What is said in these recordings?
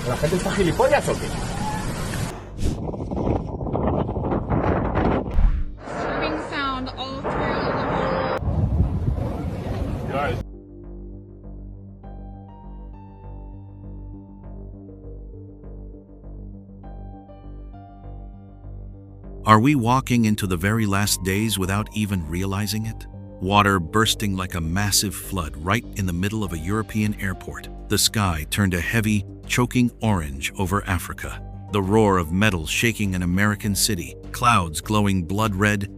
¿La gente está gilipollas o qué? Disturbing sound all through the whole. Guys. Are we walking into the very last days without even realizing it? Water bursting like a massive flood right in the middle of a European airport. The sky turned a heavy, choking orange over Africa. The roar of metal shaking an American city, clouds glowing blood red,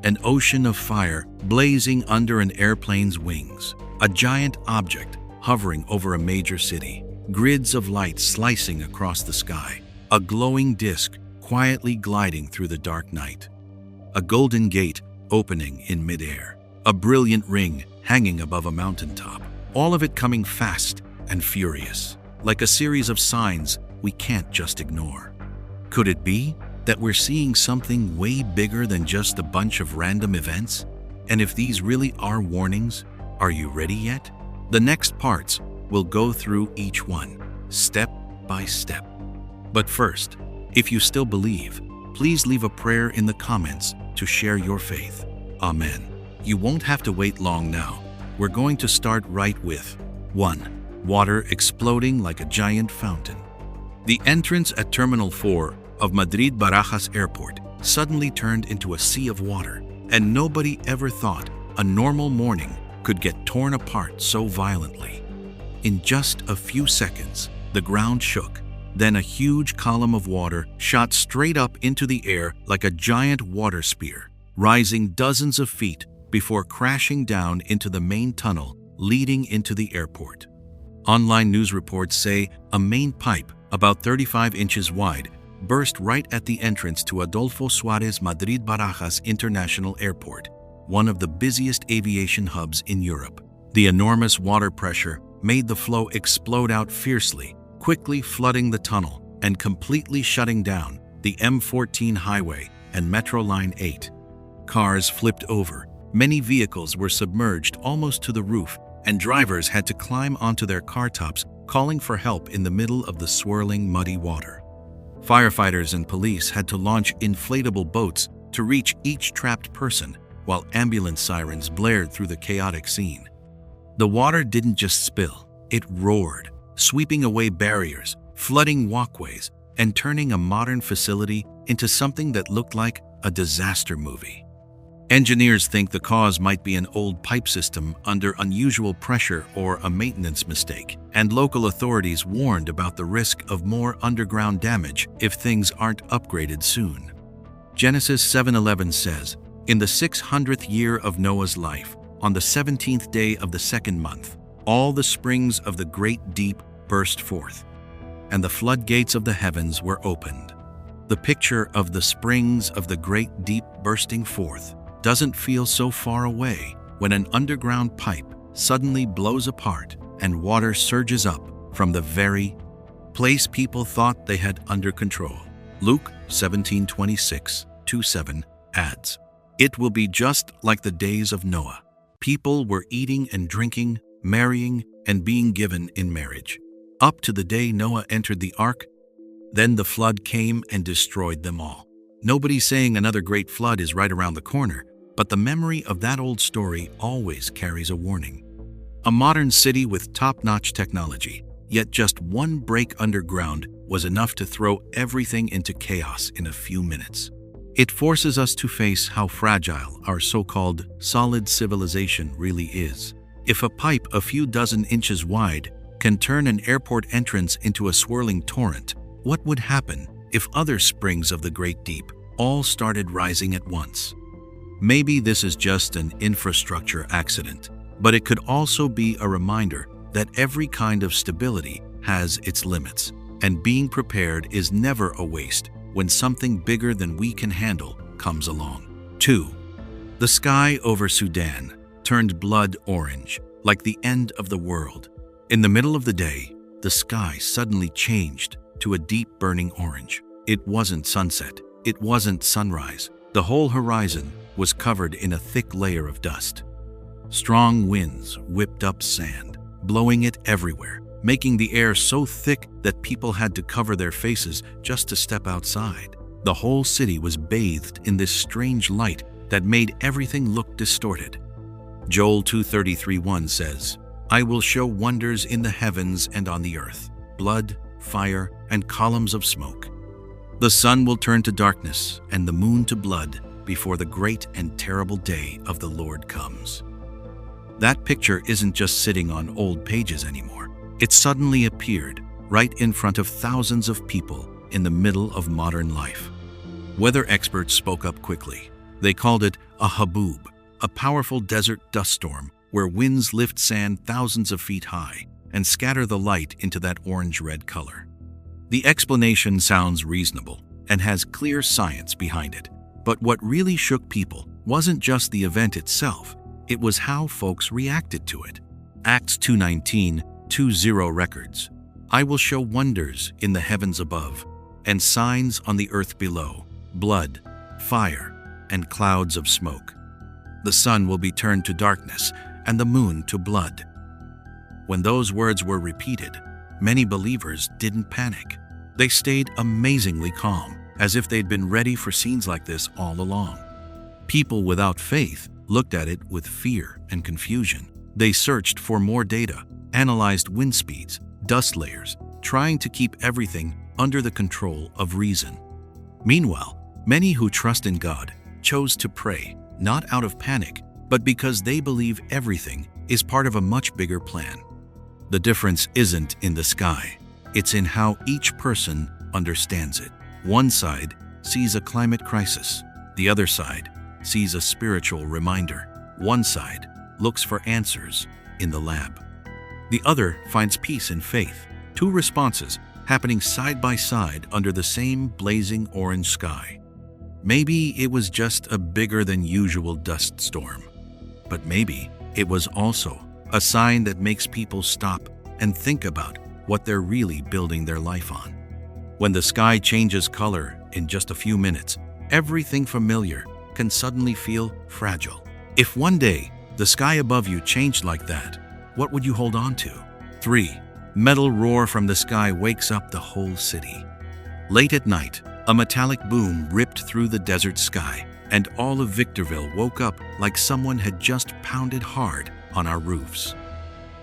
an ocean of fire blazing under an airplane's wings, a giant object hovering over a major city, grids of light slicing across the sky, a glowing disk quietly gliding through the dark night, a golden gate opening in midair, a brilliant ring hanging above a mountaintop, all of it coming fast and furious, like a series of signs we can't just ignore. Could it be that we're seeing something way bigger than just a bunch of random events? And if these really are warnings, are you ready yet? The next parts will go through each one, step by step. But first, if you still believe, please leave a prayer in the comments to share your faith. Amen. You won't have to wait long now. We're going to start right with 1. Water exploding like a giant fountain. The entrance at Terminal 4 of Madrid Barajas Airport suddenly turned into a sea of water, and nobody ever thought a normal morning could get torn apart so violently. In just a few seconds, the ground shook. Then a huge column of water shot straight up into the air like a giant water spear, rising dozens of feet before crashing down into the main tunnel leading into the airport. Online news reports say a main pipe, about 35 inches wide, burst right at the entrance to Adolfo Suárez Madrid Barajas International Airport, one of the busiest aviation hubs in Europe. The enormous water pressure made the flow explode out fiercely, quickly flooding the tunnel and completely shutting down the M14 highway and Metro Line 8. Cars flipped over, many vehicles were submerged almost to the roof, and drivers had to climb onto their car tops, calling for help in the middle of the swirling, muddy water. Firefighters and police had to launch inflatable boats to reach each trapped person, while ambulance sirens blared through the chaotic scene. The water didn't just spill, it roared, sweeping away barriers, flooding walkways, and turning a modern facility into something that looked like a disaster movie. Engineers think the cause might be an old pipe system under unusual pressure or a maintenance mistake, and local authorities warned about the risk of more underground damage if things aren't upgraded soon. Genesis 7:11 says, "In the 600th year of Noah's life, on the 17th day of the second month, all the springs of the great deep burst forth, and the floodgates of the heavens were opened." The picture of the springs of the great deep bursting forth doesn't feel so far away when an underground pipe suddenly blows apart and water surges up from the very place people thought they had under control. Luke 17:26-7 adds, "It will be just like the days of Noah. People were eating and drinking, marrying, and being given in marriage, up to the day Noah entered the ark. Then the flood came and destroyed them all." Nobody's saying another great flood is right around the corner, but the memory of that old story always carries a warning. A modern city with top-notch technology, yet just one break underground was enough to throw everything into chaos in a few minutes. It forces us to face how fragile our so-called solid civilization really is. If a pipe a few dozen inches wide can turn an airport entrance into a swirling torrent, what would happen if other springs of the great deep all started rising at once? Maybe this is just an infrastructure accident, but it could also be a reminder that every kind of stability has its limits, and being prepared is never a waste when something bigger than we can handle comes along. 2. The sky over Sudan turned blood orange, like the end of the world. In the middle of the day, the sky suddenly changed to a deep burning orange. It wasn't sunset, it wasn't sunrise. The whole horizon was covered in a thick layer of dust. Strong winds whipped up sand, blowing it everywhere, making the air so thick that people had to cover their faces just to step outside. The whole city was bathed in this strange light that made everything look distorted. Joel 2:33-1 says, "I will show wonders in the heavens and on the earth, blood, fire, and columns of smoke. The sun will turn to darkness and the moon to blood before the great and terrible day of the Lord comes." That picture isn't just sitting on old pages anymore. It suddenly appeared right in front of thousands of people in the middle of modern life. Weather experts spoke up quickly. They called it a haboob, a powerful desert dust storm where winds lift sand thousands of feet high and scatter the light into that orange-red color. The explanation sounds reasonable and has clear science behind it. But what really shook people wasn't just the event itself, it was how folks reacted to it. Acts 2:19-20 records, "I will show wonders in the heavens above, and signs on the earth below, blood, fire, and clouds of smoke. The sun will be turned to darkness, and the moon to blood." When those words were repeated, many believers didn't panic. They stayed amazingly calm, as if they'd been ready for scenes like this all along. People without faith looked at it with fear and confusion. They searched for more data, analyzed wind speeds, dust layers, trying to keep everything under the control of reason. Meanwhile, many who trust in God chose to pray, not out of panic, but because they believe everything is part of a much bigger plan. The difference isn't in the sky, it's in how each person understands it. One side sees a climate crisis, the other side sees a spiritual reminder. One side looks for answers in the lab. The other finds peace in faith. Two responses happening side by side under the same blazing orange sky. Maybe it was just a bigger than usual dust storm, but maybe it was also a sign that makes people stop and think about what they're really building their life on. When the sky changes color in just a few minutes, everything familiar can suddenly feel fragile. If one day the sky above you changed like that, what would you hold on to? 3. Metal roar from the sky wakes up the whole city. Late at night, a metallic boom ripped through the desert sky, and all of Victorville woke up like someone had just pounded hard on our roofs.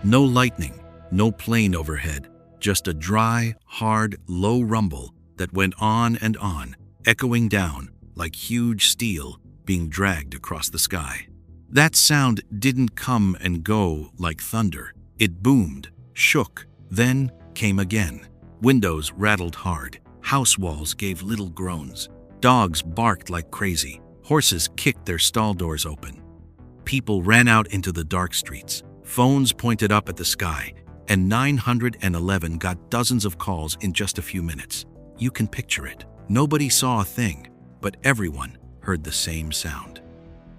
No lightning, no plane overhead, just a dry, hard, low rumble that went on and on, echoing down like huge steel being dragged across the sky. That sound didn't come and go like thunder. It boomed, shook, then came again. Windows rattled hard. House walls gave little groans. Dogs barked like crazy. Horses kicked their stall doors open. People ran out into the dark streets. Phones pointed up at the sky, and 911 got dozens of calls in just a few minutes. You can picture it. Nobody saw a thing, but everyone heard the same sound.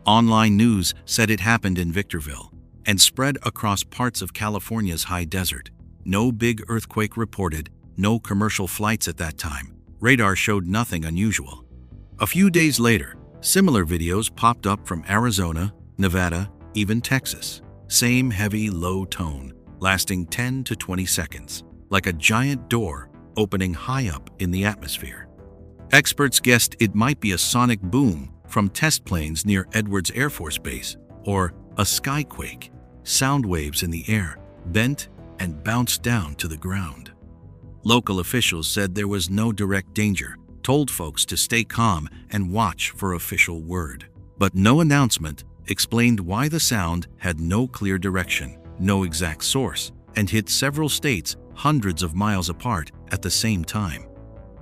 Online news said it happened in Victorville and spread across parts of California's high desert. No big earthquake reported, no commercial flights at that time. Radar showed nothing unusual. A few days later, similar videos popped up from Arizona, Nevada, even Texas. Same heavy, low tone, lasting 10 to 20 seconds, like a giant door opening high up in the atmosphere. Experts guessed it might be a sonic boom from test planes near Edwards Air Force Base, or a skyquake. Sound waves in the air bent and bounced down to the ground. Local officials said there was no direct danger, told folks to stay calm and watch for official word. But no announcement explained why the sound had no clear direction, no exact source, and hit several states hundreds of miles apart at the same time.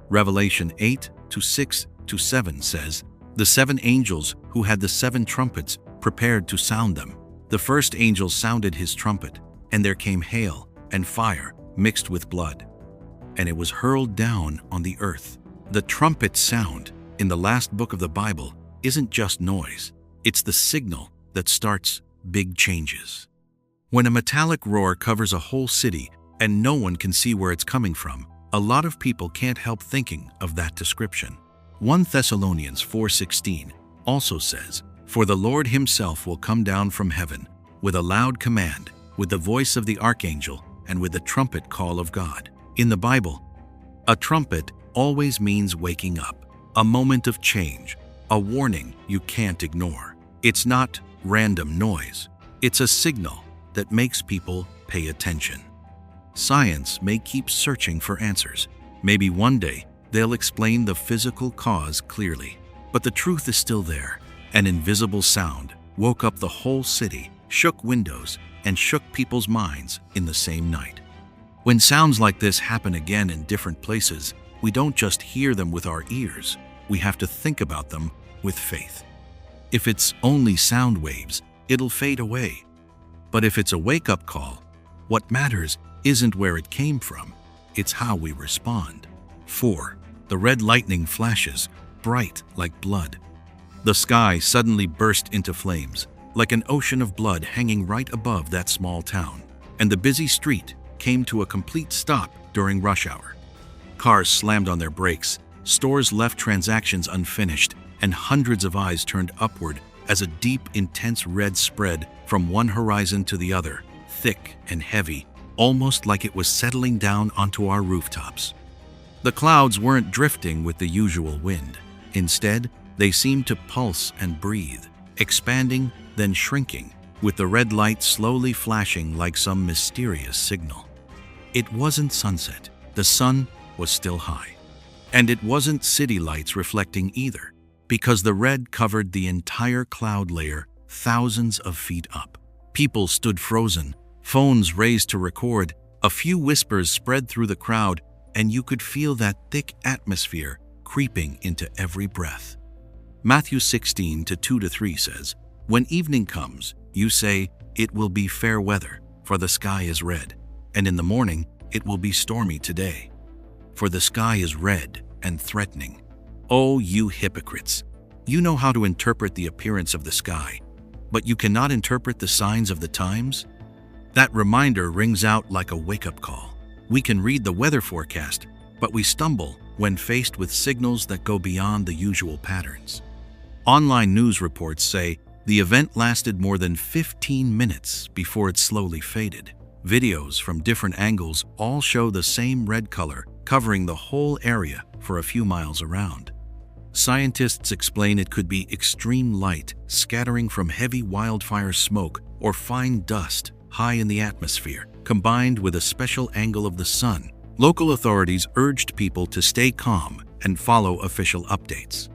Revelation 8:6-7 says, "The 7 angels who had the 7 trumpets prepared to sound them. The first angel sounded his trumpet, and there came hail and fire mixed with blood, and it was hurled down on the earth." The trumpet sound in the last book of the Bible isn't just noise. It's the signal that starts big changes. When a metallic roar covers a whole city and no one can see where it's coming from, a lot of people can't help thinking of that description. 1 Thessalonians 4:16 also says, "For the Lord himself will come down from heaven with a loud command, with the voice of the archangel, and with the trumpet call of God. In the Bible, a trumpet always means waking up, a moment of change, a warning you can't ignore. It's not random noise. It's a signal that makes people pay attention. Science may keep searching for answers. Maybe one day they'll explain the physical cause clearly. But the truth is still there. An invisible sound woke up the whole city, shook windows, and shook people's minds in the same night. When sounds like this happen again in different places, we don't just hear them with our ears. We have to think about them with faith. If it's only sound waves, it'll fade away. But if it's a wake-up call, what matters isn't where it came from, it's how we respond. 4. The red lightning flashes, bright like blood. The sky suddenly burst into flames, like an ocean of blood hanging right above that small town, and the busy street came to a complete stop during rush hour. Cars slammed on their brakes, stores left transactions unfinished, and hundreds of eyes turned upward as a deep, intense red spread from one horizon to the other, thick and heavy, almost like it was settling down onto our rooftops. The clouds weren't drifting with the usual wind. Instead, they seemed to pulse and breathe, expanding, then shrinking, with the red light slowly flashing like some mysterious signal. It wasn't sunset. The sun was still high. And it wasn't city lights reflecting either, because the red covered the entire cloud layer thousands of feet up. People stood frozen, phones raised to record, a few whispers spread through the crowd, and you could feel that thick atmosphere creeping into every breath. Matthew 16:2-3 says, "When evening comes, you say, 'It will be fair weather, for the sky is red,' and in the morning, 'It will be stormy today.' For the sky is red and threatening. Oh, you hypocrites! You know how to interpret the appearance of the sky, but you cannot interpret the signs of the times?" That reminder rings out like a wake-up call. We can read the weather forecast, but we stumble when faced with signals that go beyond the usual patterns. Online news reports say the event lasted more than 15 minutes before it slowly faded. Videos from different angles all show the same red color covering the whole area for a few miles around. Scientists explain it could be extreme light scattering from heavy wildfire smoke or fine dust high in the atmosphere, combined with a special angle of the sun. Local authorities urged people to stay calm and follow official updates.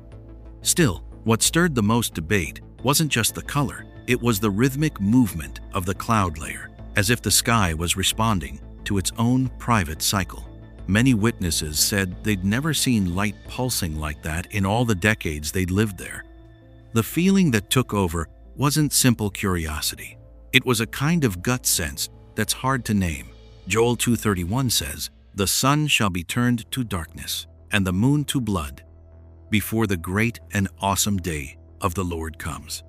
Still, what stirred the most debate wasn't just the color, it was the rhythmic movement of the cloud layer, as if the sky was responding to its own private cycle. Many witnesses said they'd never seen light pulsing like that in all the decades they'd lived there. The feeling that took over wasn't simple curiosity. It was a kind of gut sense that's hard to name. Joel 2:31 says, "The sun shall be turned to darkness, and the moon to blood, before the great and awesome day of the Lord comes."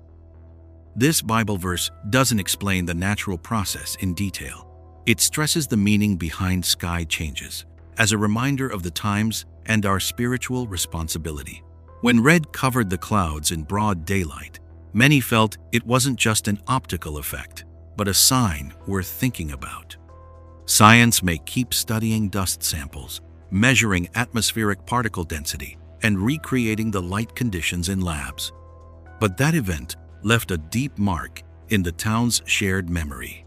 This Bible verse doesn't explain the natural process in detail. It stresses the meaning behind sky changes, as a reminder of the times and our spiritual responsibility. When red covered the clouds in broad daylight, many felt it wasn't just an optical effect, but a sign worth thinking about. Science may keep studying dust samples, measuring atmospheric particle density, and recreating the light conditions in labs. But that event left a deep mark in the town's shared memory.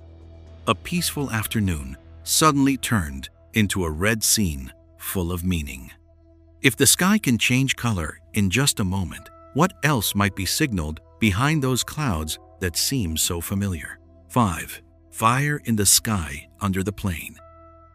A peaceful afternoon suddenly turned into a red scene full of meaning. If the sky can change color in just a moment, what else might be signaled behind those clouds that seem so familiar? 5. Fire in the sky under the plane.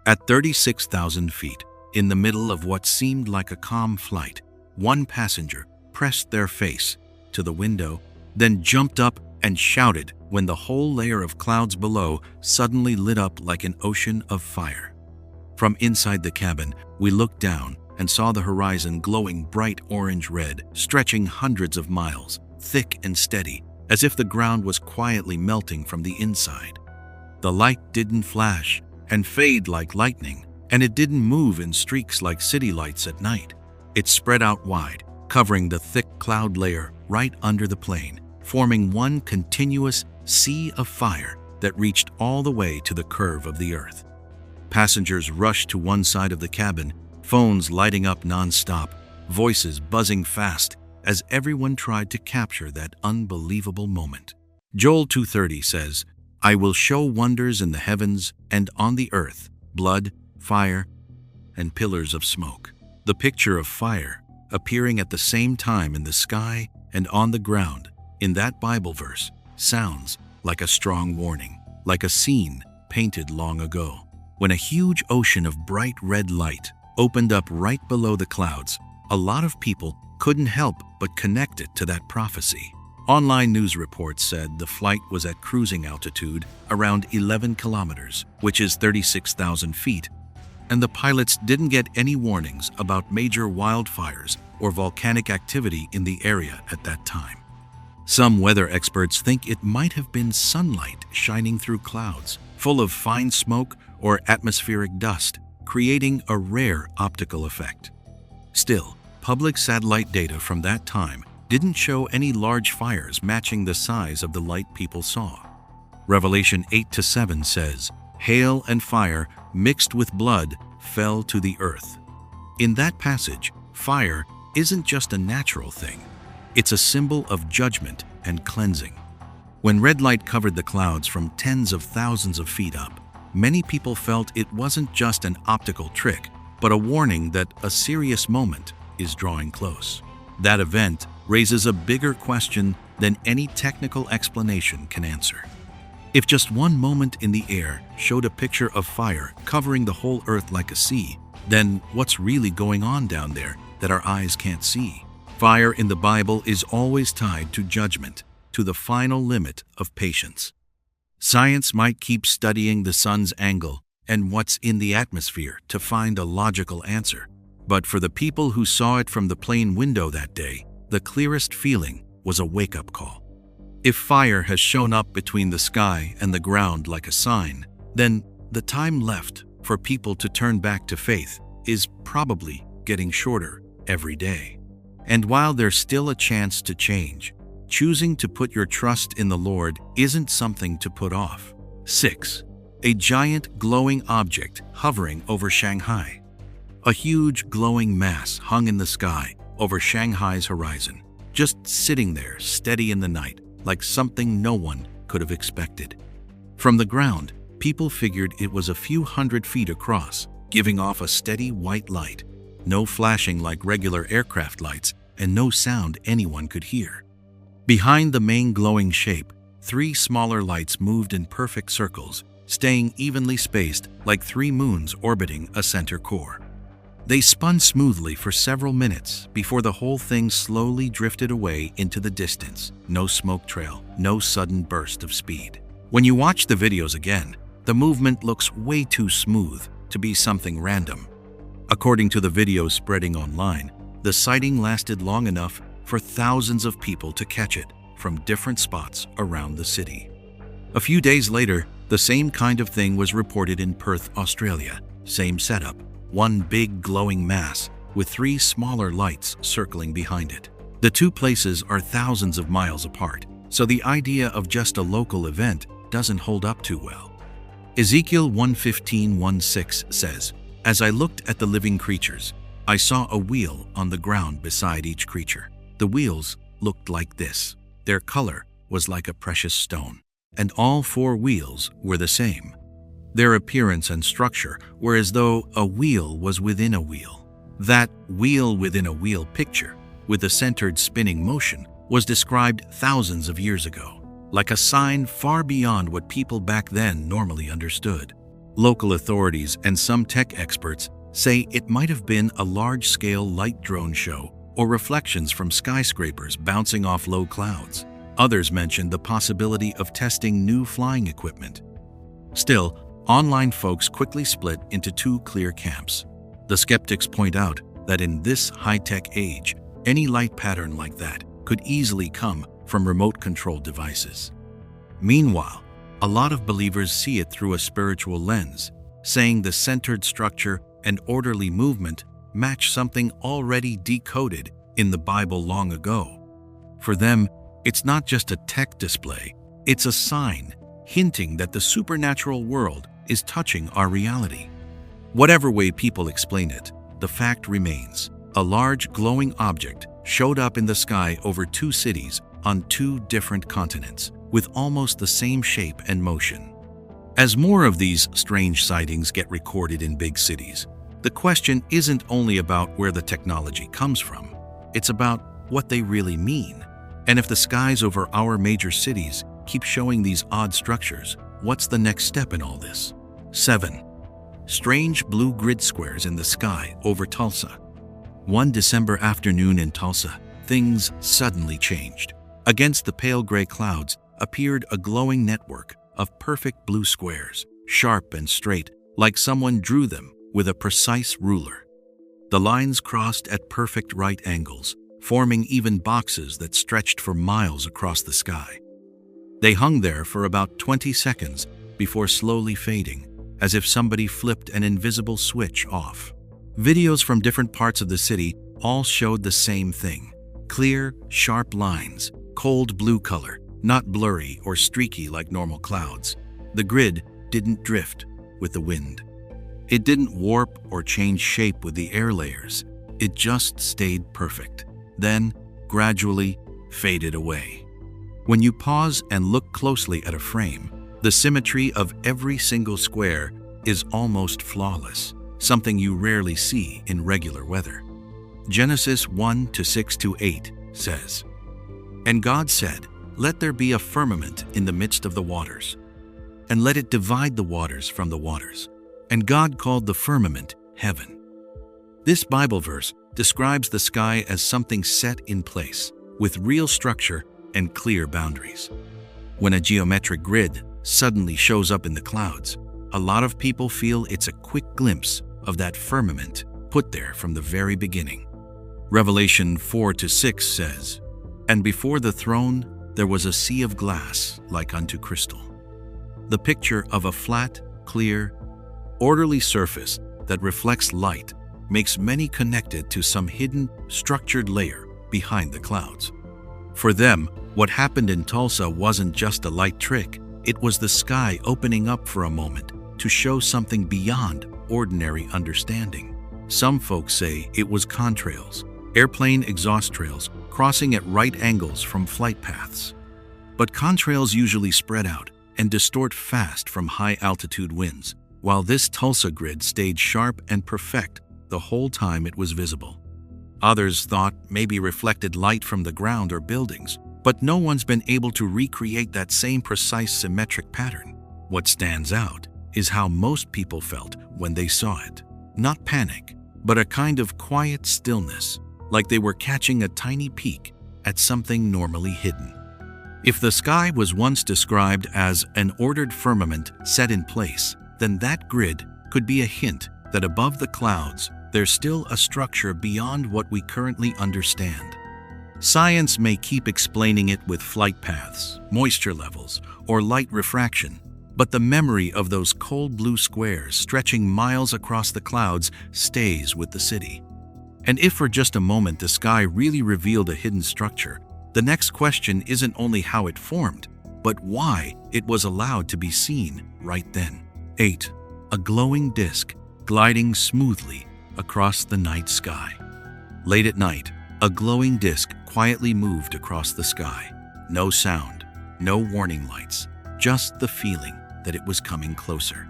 At 36,000 feet, in the middle of what seemed like a calm flight, one passenger pressed their face to the window, then jumped up and shouted when the whole layer of clouds below suddenly lit up like an ocean of fire. From inside the cabin, we looked down and saw the horizon glowing bright orange-red, stretching hundreds of miles, thick and steady, as if the ground was quietly melting from the inside. The light didn't flash and fade like lightning, and it didn't move in streaks like city lights at night. It spread out wide, covering the thick cloud layer right under the plane, forming one continuous sea of fire that reached all the way to the curve of the earth. Passengers rushed to one side of the cabin, phones lighting up non-stop, voices buzzing fast as everyone tried to capture that unbelievable moment. Joel 2:30 says, "I will show wonders in the heavens and on the earth, blood, fire, and pillars of smoke." The picture of fire appearing at the same time in the sky and on the ground in that Bible verse sounds like a strong warning, like a scene painted long ago. When a huge ocean of bright red light opened up right below the clouds, a lot of people couldn't help but connect it to that prophecy. Online news reports said the flight was at cruising altitude around 11 kilometers, which is 36,000 feet, and the pilots didn't get any warnings about major wildfires or volcanic activity in the area at that time. Some weather experts think it might have been sunlight shining through clouds, full of fine smoke or atmospheric dust, creating a rare optical effect. Still, public satellite data from that time didn't show any large fires matching the size of the light people saw. Revelation 8-7 says, "Hail and fire mixed with blood fell to the earth." In that passage, fire isn't just a natural thing. It's a symbol of judgment and cleansing. When red light covered the clouds from tens of thousands of feet up, many people felt it wasn't just an optical trick, but a warning that a serious moment is drawing close. That event raises a bigger question than any technical explanation can answer. If just one moment in the air showed a picture of fire covering the whole earth like a sea, then what's really going on down there that our eyes can't see? Fire in the Bible is always tied to judgment, to the final limit of patience. Science might keep studying the sun's angle and what's in the atmosphere to find a logical answer. But for the people who saw it from the plane window that day, the clearest feeling was a wake-up call. If fire has shown up between the sky and the ground like a sign, then the time left for people to turn back to faith is probably getting shorter every day. And while there's still a chance to change, choosing to put your trust in the Lord isn't something to put off. 6. A giant glowing object hovering over Shanghai. A huge glowing mass hung in the sky over Shanghai's horizon, just sitting there steady in the night, like something no one could have expected. From the ground, people figured it was a few hundred feet across, giving off a steady white light, no flashing like regular aircraft lights, and no sound anyone could hear. Behind the main glowing shape, 3 smaller lights moved in perfect circles, staying evenly spaced like 3 moons orbiting a center core. They spun smoothly for several minutes before the whole thing slowly drifted away into the distance. No smoke trail, no sudden burst of speed. When you watch the videos again, the movement looks way too smooth to be something random. According to the videos spreading online, the sighting lasted long enough for thousands of people to catch it from different spots around the city. A few days later, the same kind of thing was reported in Perth, Australia. Same setup. One big glowing mass with 3 smaller lights circling behind it. The 2 places are thousands of miles apart, so the idea of just a local event doesn't hold up too well. Ezekiel 1:15-1:6 says, "As I looked at the living creatures, I saw a wheel on the ground beside each creature. The wheels looked like this. Their color was like a precious stone, and all 4 wheels were the same. Their appearance and structure were as though a wheel was within a wheel." That wheel within a wheel picture, with a centered spinning motion, was described thousands of years ago, like a sign far beyond what people back then normally understood. Local authorities and some tech experts say it might have been a large-scale light drone show or reflections from skyscrapers bouncing off low clouds. Others mentioned the possibility of testing new flying equipment. Still, online folks quickly split into 2 clear camps. The skeptics point out that in this high-tech age, any light pattern like that could easily come from remote-controlled devices. Meanwhile, a lot of believers see it through a spiritual lens, saying the centered structure and orderly movement match something already decoded in the Bible long ago. For them, it's not just a tech display, it's a sign hinting that the supernatural world is touching our reality. Whatever way people explain it, the fact remains. A large glowing object showed up in the sky over 2 cities on 2 different continents, with almost the same shape and motion. As more of these strange sightings get recorded in big cities, the question isn't only about where the technology comes from, it's about what they really mean. And if the skies over our major cities keep showing these odd structures, what's the next step in all this? 7. Strange blue grid squares in the sky over Tulsa. One December afternoon in Tulsa, things suddenly changed. Against the pale gray clouds appeared a glowing network of perfect blue squares, sharp and straight, like someone drew them with a precise ruler. The lines crossed at perfect right angles, forming even boxes that stretched for miles across the sky. They hung there for about 20 seconds before slowly fading, as if somebody flipped an invisible switch off. Videos from different parts of the city all showed the same thing. Clear, sharp lines, cold blue color, not blurry or streaky like normal clouds. The grid didn't drift with the wind. It didn't warp or change shape with the air layers. It just stayed perfect, then gradually faded away. When you pause and look closely at a frame, the symmetry of every single square is almost flawless, something you rarely see in regular weather. Genesis 1:6-8 says, "And God said, Let there be a firmament in the midst of the waters, and let it divide the waters from the waters. And God called the firmament heaven." This Bible verse describes the sky as something set in place, with real structure and clear boundaries. When a geometric grid suddenly shows up in the clouds, a lot of people feel it's a quick glimpse of that firmament put there from the very beginning. Revelation 4:6 says, "And before the throne there was a sea of glass like unto crystal." The picture of a flat, clear, orderly surface that reflects light makes many connect it to some hidden, structured layer behind the clouds. For them, what happened in Tulsa wasn't just a light trick, it was the sky opening up for a moment to show something beyond ordinary understanding. Some folks say it was contrails, airplane exhaust trails crossing at right angles from flight paths. But contrails usually spread out and distort fast from high-altitude winds, while this Tulsa grid stayed sharp and perfect the whole time it was visible. Others thought maybe reflected light from the ground or buildings, but no one's been able to recreate that same precise symmetric pattern. What stands out is how most people felt when they saw it. Not panic, but a kind of quiet stillness, like they were catching a tiny peek at something normally hidden. If the sky was once described as an ordered firmament set in place, then that grid could be a hint that above the clouds, there's still a structure beyond what we currently understand. Science may keep explaining it with flight paths, moisture levels, or light refraction, but the memory of those cold blue squares stretching miles across the clouds stays with the city. And if for just a moment the sky really revealed a hidden structure, the next question isn't only how it formed, but why it was allowed to be seen right then. 8. A glowing disk gliding smoothly across the night sky. Late at night, a glowing disk quietly moved across the sky. No sound, no warning lights, just the feeling that it was coming closer.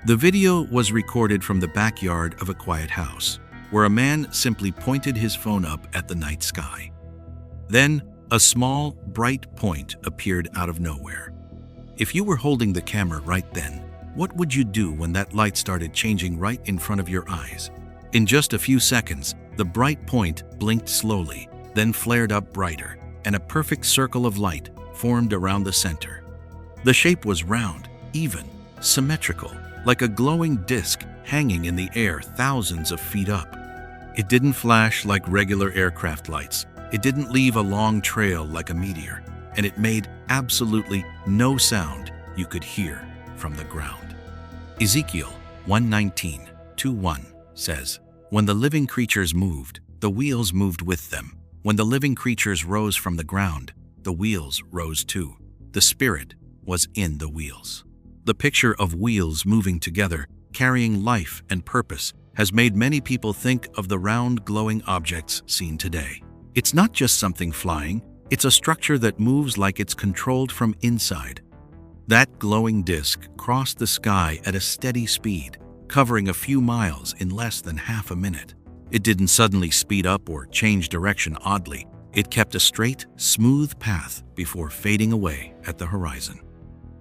The video was recorded from the backyard of a quiet house, where a man simply pointed his phone up at the night sky. Then, a small, bright point appeared out of nowhere. If you were holding the camera right then, what would you do when that light started changing right in front of your eyes? In just a few seconds, the bright point blinked slowly, then flared up brighter, and a perfect circle of light formed around the center. The shape was round, even, symmetrical, like a glowing disk hanging in the air thousands of feet up. It didn't flash like regular aircraft lights. It didn't leave a long trail like a meteor, and it made absolutely no sound you could hear from the ground. Ezekiel 1:19-1 says, "When the living creatures moved, the wheels moved with them. When the living creatures rose from the ground, the wheels rose too. The Spirit was in the wheels." The picture of wheels moving together carrying life and purpose, has made many people think of the round, glowing objects seen today. It's not just something flying, it's a structure that moves like it's controlled from inside. That glowing disk crossed the sky at a steady speed, covering a few miles in less than half a minute. It didn't suddenly speed up or change direction oddly. It kept a straight, smooth path before fading away at the horizon.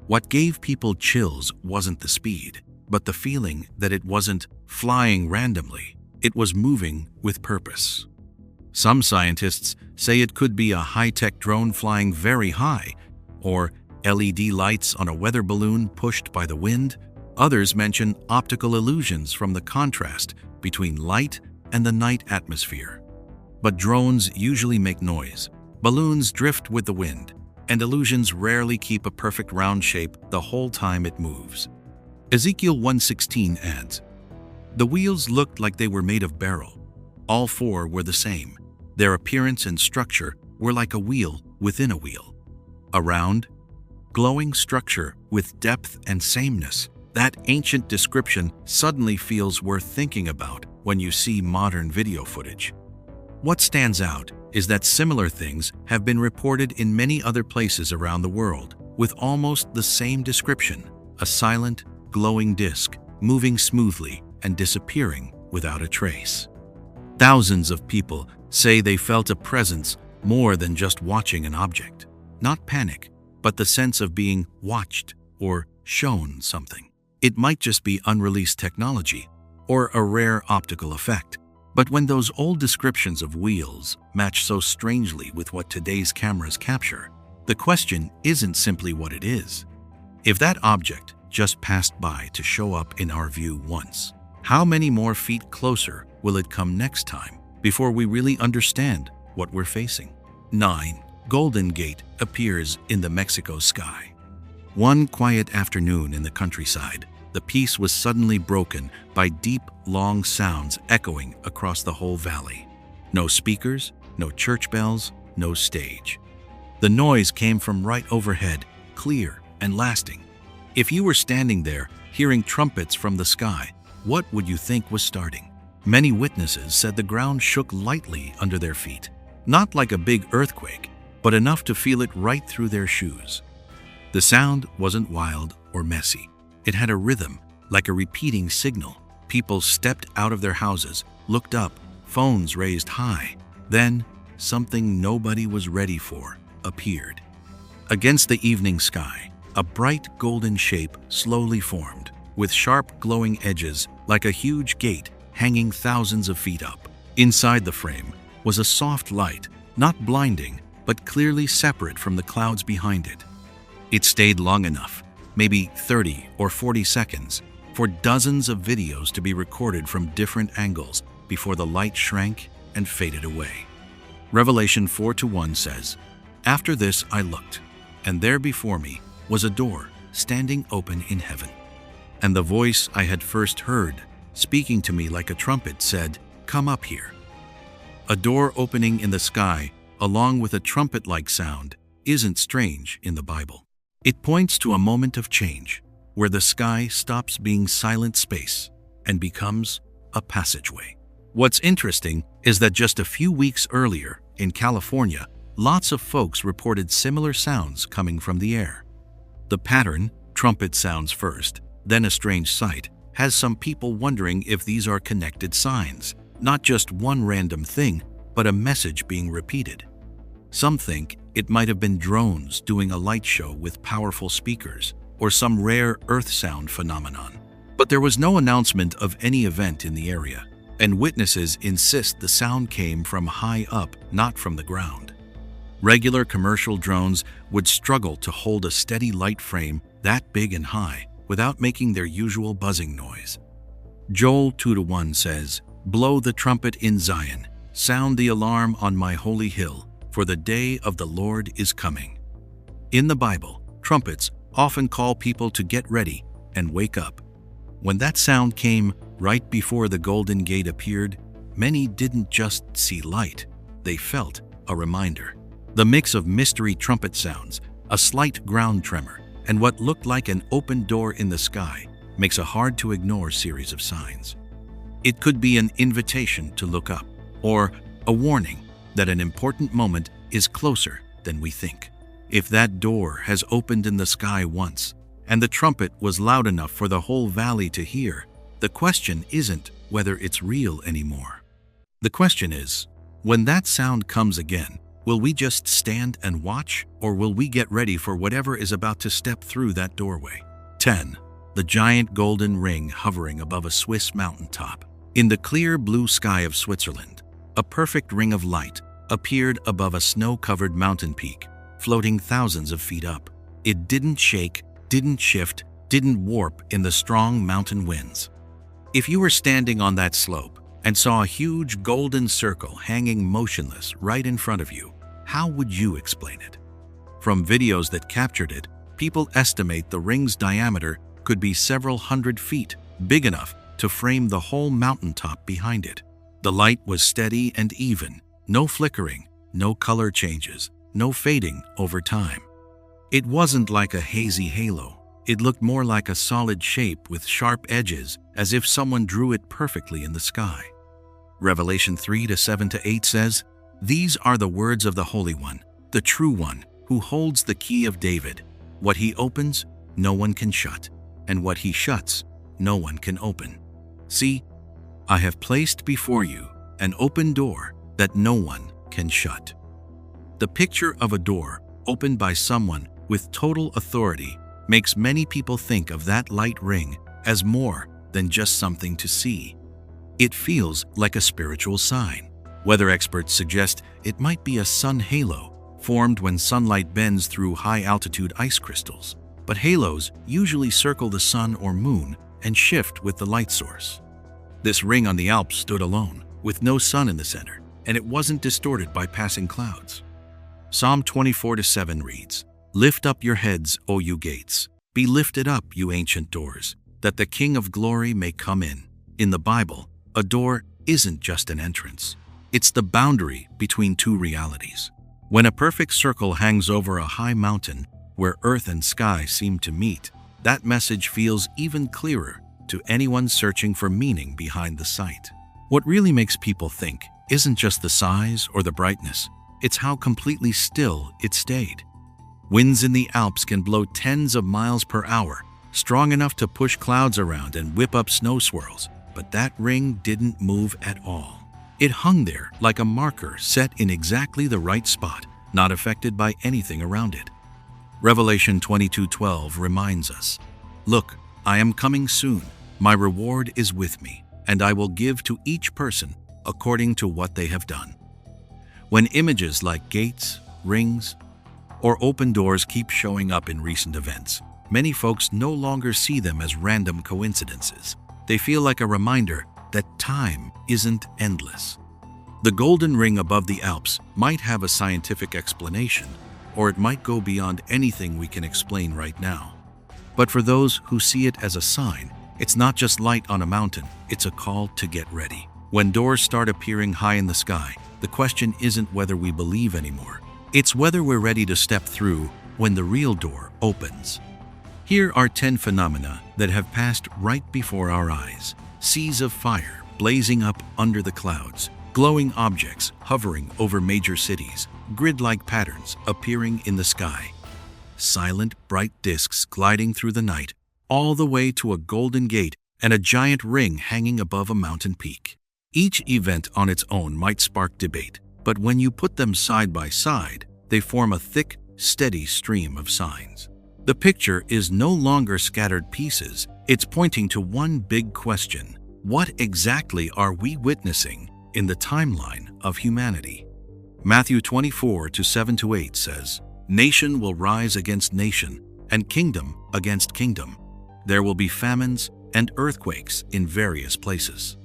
What gave people chills wasn't the speed, but the feeling that it wasn't flying randomly. It was moving with purpose. Some scientists say it could be a high-tech drone flying very high, or LED lights on a weather balloon pushed by the wind. Others mention optical illusions from the contrast between light and the night atmosphere. But drones usually make noise, balloons drift with the wind, and illusions rarely keep a perfect round shape the whole time it moves. Ezekiel 1:16 adds, "The wheels looked like they were made of beryl. All four were the same. Their appearance and structure were like a wheel within a wheel." A round, glowing structure with depth and sameness. That ancient description suddenly feels worth thinking about when you see modern video footage. What stands out is that similar things have been reported in many other places around the world, with almost the same description: a silent, glowing disk, moving smoothly and disappearing without a trace. Thousands of people say they felt a presence more than just watching an object. Not panic, but the sense of being watched or shown something. It might just be unreleased technology or a rare optical effect. But when those old descriptions of wheels match so strangely with what today's cameras capture, the question isn't simply what it is. If that object just passed by to show up in our view once, how many more feet closer will it come next time before we really understand what we're facing? 9. Golden Gate appears in the Mexico sky. One quiet afternoon in the countryside, the peace was suddenly broken by deep, long sounds echoing across the whole valley. No speakers, no church bells, no stage. The noise came from right overhead, clear and lasting. If you were standing there, hearing trumpets from the sky, what would you think was starting? Many witnesses said the ground shook lightly under their feet. Not like a big earthquake, but enough to feel it right through their shoes. The sound wasn't wild or messy. It had a rhythm, like a repeating signal. People stepped out of their houses, looked up, phones raised high. Then, something nobody was ready for appeared. Against the evening sky, a bright golden shape slowly formed, with sharp glowing edges like a huge gate hanging thousands of feet up. Inside the frame was a soft light, not blinding, but clearly separate from the clouds behind it. It stayed long enough, maybe 30 or 40 seconds, for dozens of videos to be recorded from different angles before the light shrank and faded away. Revelation 4:1 says, "After this I looked, and there before me was a door standing open in heaven. And the voice I had first heard, speaking to me like a trumpet, said, 'Come up here.'" A door opening in the sky, along with a trumpet-like sound, isn't strange in the Bible. It points to a moment of change, where the sky stops being silent space and becomes a passageway. What's interesting is that just a few weeks earlier, in California, lots of folks reported similar sounds coming from the air. The pattern, trumpet sounds first, then a strange sight, has some people wondering if these are connected signs, not just one random thing, but a message being repeated. Some think it might have been drones doing a light show with powerful speakers, or some rare earth sound phenomenon. But there was no announcement of any event in the area, and witnesses insist the sound came from high up, not from the ground. Regular commercial drones would struggle to hold a steady light frame that big and high without making their usual buzzing noise. Joel 2:1 says, "Blow the trumpet in Zion, sound the alarm on my holy hill, for the day of the Lord is coming." In the Bible, trumpets often call people to get ready and wake up. When that sound came right before the Golden Gate appeared, many didn't just see light, they felt a reminder. The mix of mystery trumpet sounds, a slight ground tremor, and what looked like an open door in the sky makes a hard-to-ignore series of signs. It could be an invitation to look up, or a warning that an important moment is closer than we think. If that door has opened in the sky once, and the trumpet was loud enough for the whole valley to hear, the question isn't whether it's real anymore. The question is, when that sound comes again, will we just stand and watch, or will we get ready for whatever is about to step through that doorway? 10. The giant golden ring hovering above a Swiss mountaintop. In the clear blue sky of Switzerland, a perfect ring of light appeared above a snow-covered mountain peak, floating thousands of feet up. It didn't shake, didn't shift, didn't warp in the strong mountain winds. If you were standing on that slope and saw a huge golden circle hanging motionless right in front of you, how would you explain it? From videos that captured it, people estimate the ring's diameter could be several hundred feet, big enough to frame the whole mountaintop behind it. The light was steady and even, no flickering, no color changes, no fading over time. It wasn't like a hazy halo. It looked more like a solid shape with sharp edges, as if someone drew it perfectly in the sky. Revelation 3:7-8 says, "These are the words of the Holy One, the true One, who holds the key of David. What he opens, no one can shut, and what he shuts, no one can open. See, I have placed before you an open door that no one can shut." The picture of a door opened by someone with total authority makes many people think of that light ring as more than just something to see. It feels like a spiritual sign. Weather experts suggest it might be a sun halo formed when sunlight bends through high-altitude ice crystals. But halos usually circle the sun or moon and shift with the light source. This ring on the Alps stood alone, with no sun in the center, and it wasn't distorted by passing clouds. Psalm 24:7 reads, "Lift up your heads, O you gates. Be lifted up, you ancient doors, that the King of glory may come in." In the Bible, a door isn't just an entrance. It's the boundary between two realities. When a perfect circle hangs over a high mountain where earth and sky seem to meet, that message feels even clearer to anyone searching for meaning behind the sight. What really makes people think isn't just the size or the brightness, it's how completely still it stayed. Winds in the Alps can blow tens of miles per hour, strong enough to push clouds around and whip up snow swirls, but that ring didn't move at all. It hung there like a marker set in exactly the right spot, not affected by anything around it. Revelation 22:12 reminds us, "Look, I am coming soon. My reward is with me, and I will give to each person according to what they have done." When images like gates, rings, or open doors keep showing up in recent events, many folks no longer see them as random coincidences. They feel like a reminder that time isn't endless. The golden ring above the Alps might have a scientific explanation, or it might go beyond anything we can explain right now. But for those who see it as a sign, it's not just light on a mountain, it's a call to get ready. When doors start appearing high in the sky, the question isn't whether we believe anymore. It's whether we're ready to step through when the real door opens. Here are 10 phenomena that have passed right before our eyes. Seas of fire blazing up under the clouds, glowing objects hovering over major cities, grid-like patterns appearing in the sky, silent, bright disks gliding through the night, all the way to a golden gate and a giant ring hanging above a mountain peak. Each event on its own might spark debate, but when you put them side by side, they form a thick, steady stream of signs. The picture is no longer scattered pieces, it's pointing to one big question: what exactly are we witnessing in the timeline of humanity? Matthew 24:7-8 says, "Nation will rise against nation, and kingdom against kingdom. There will be famines and earthquakes in various places."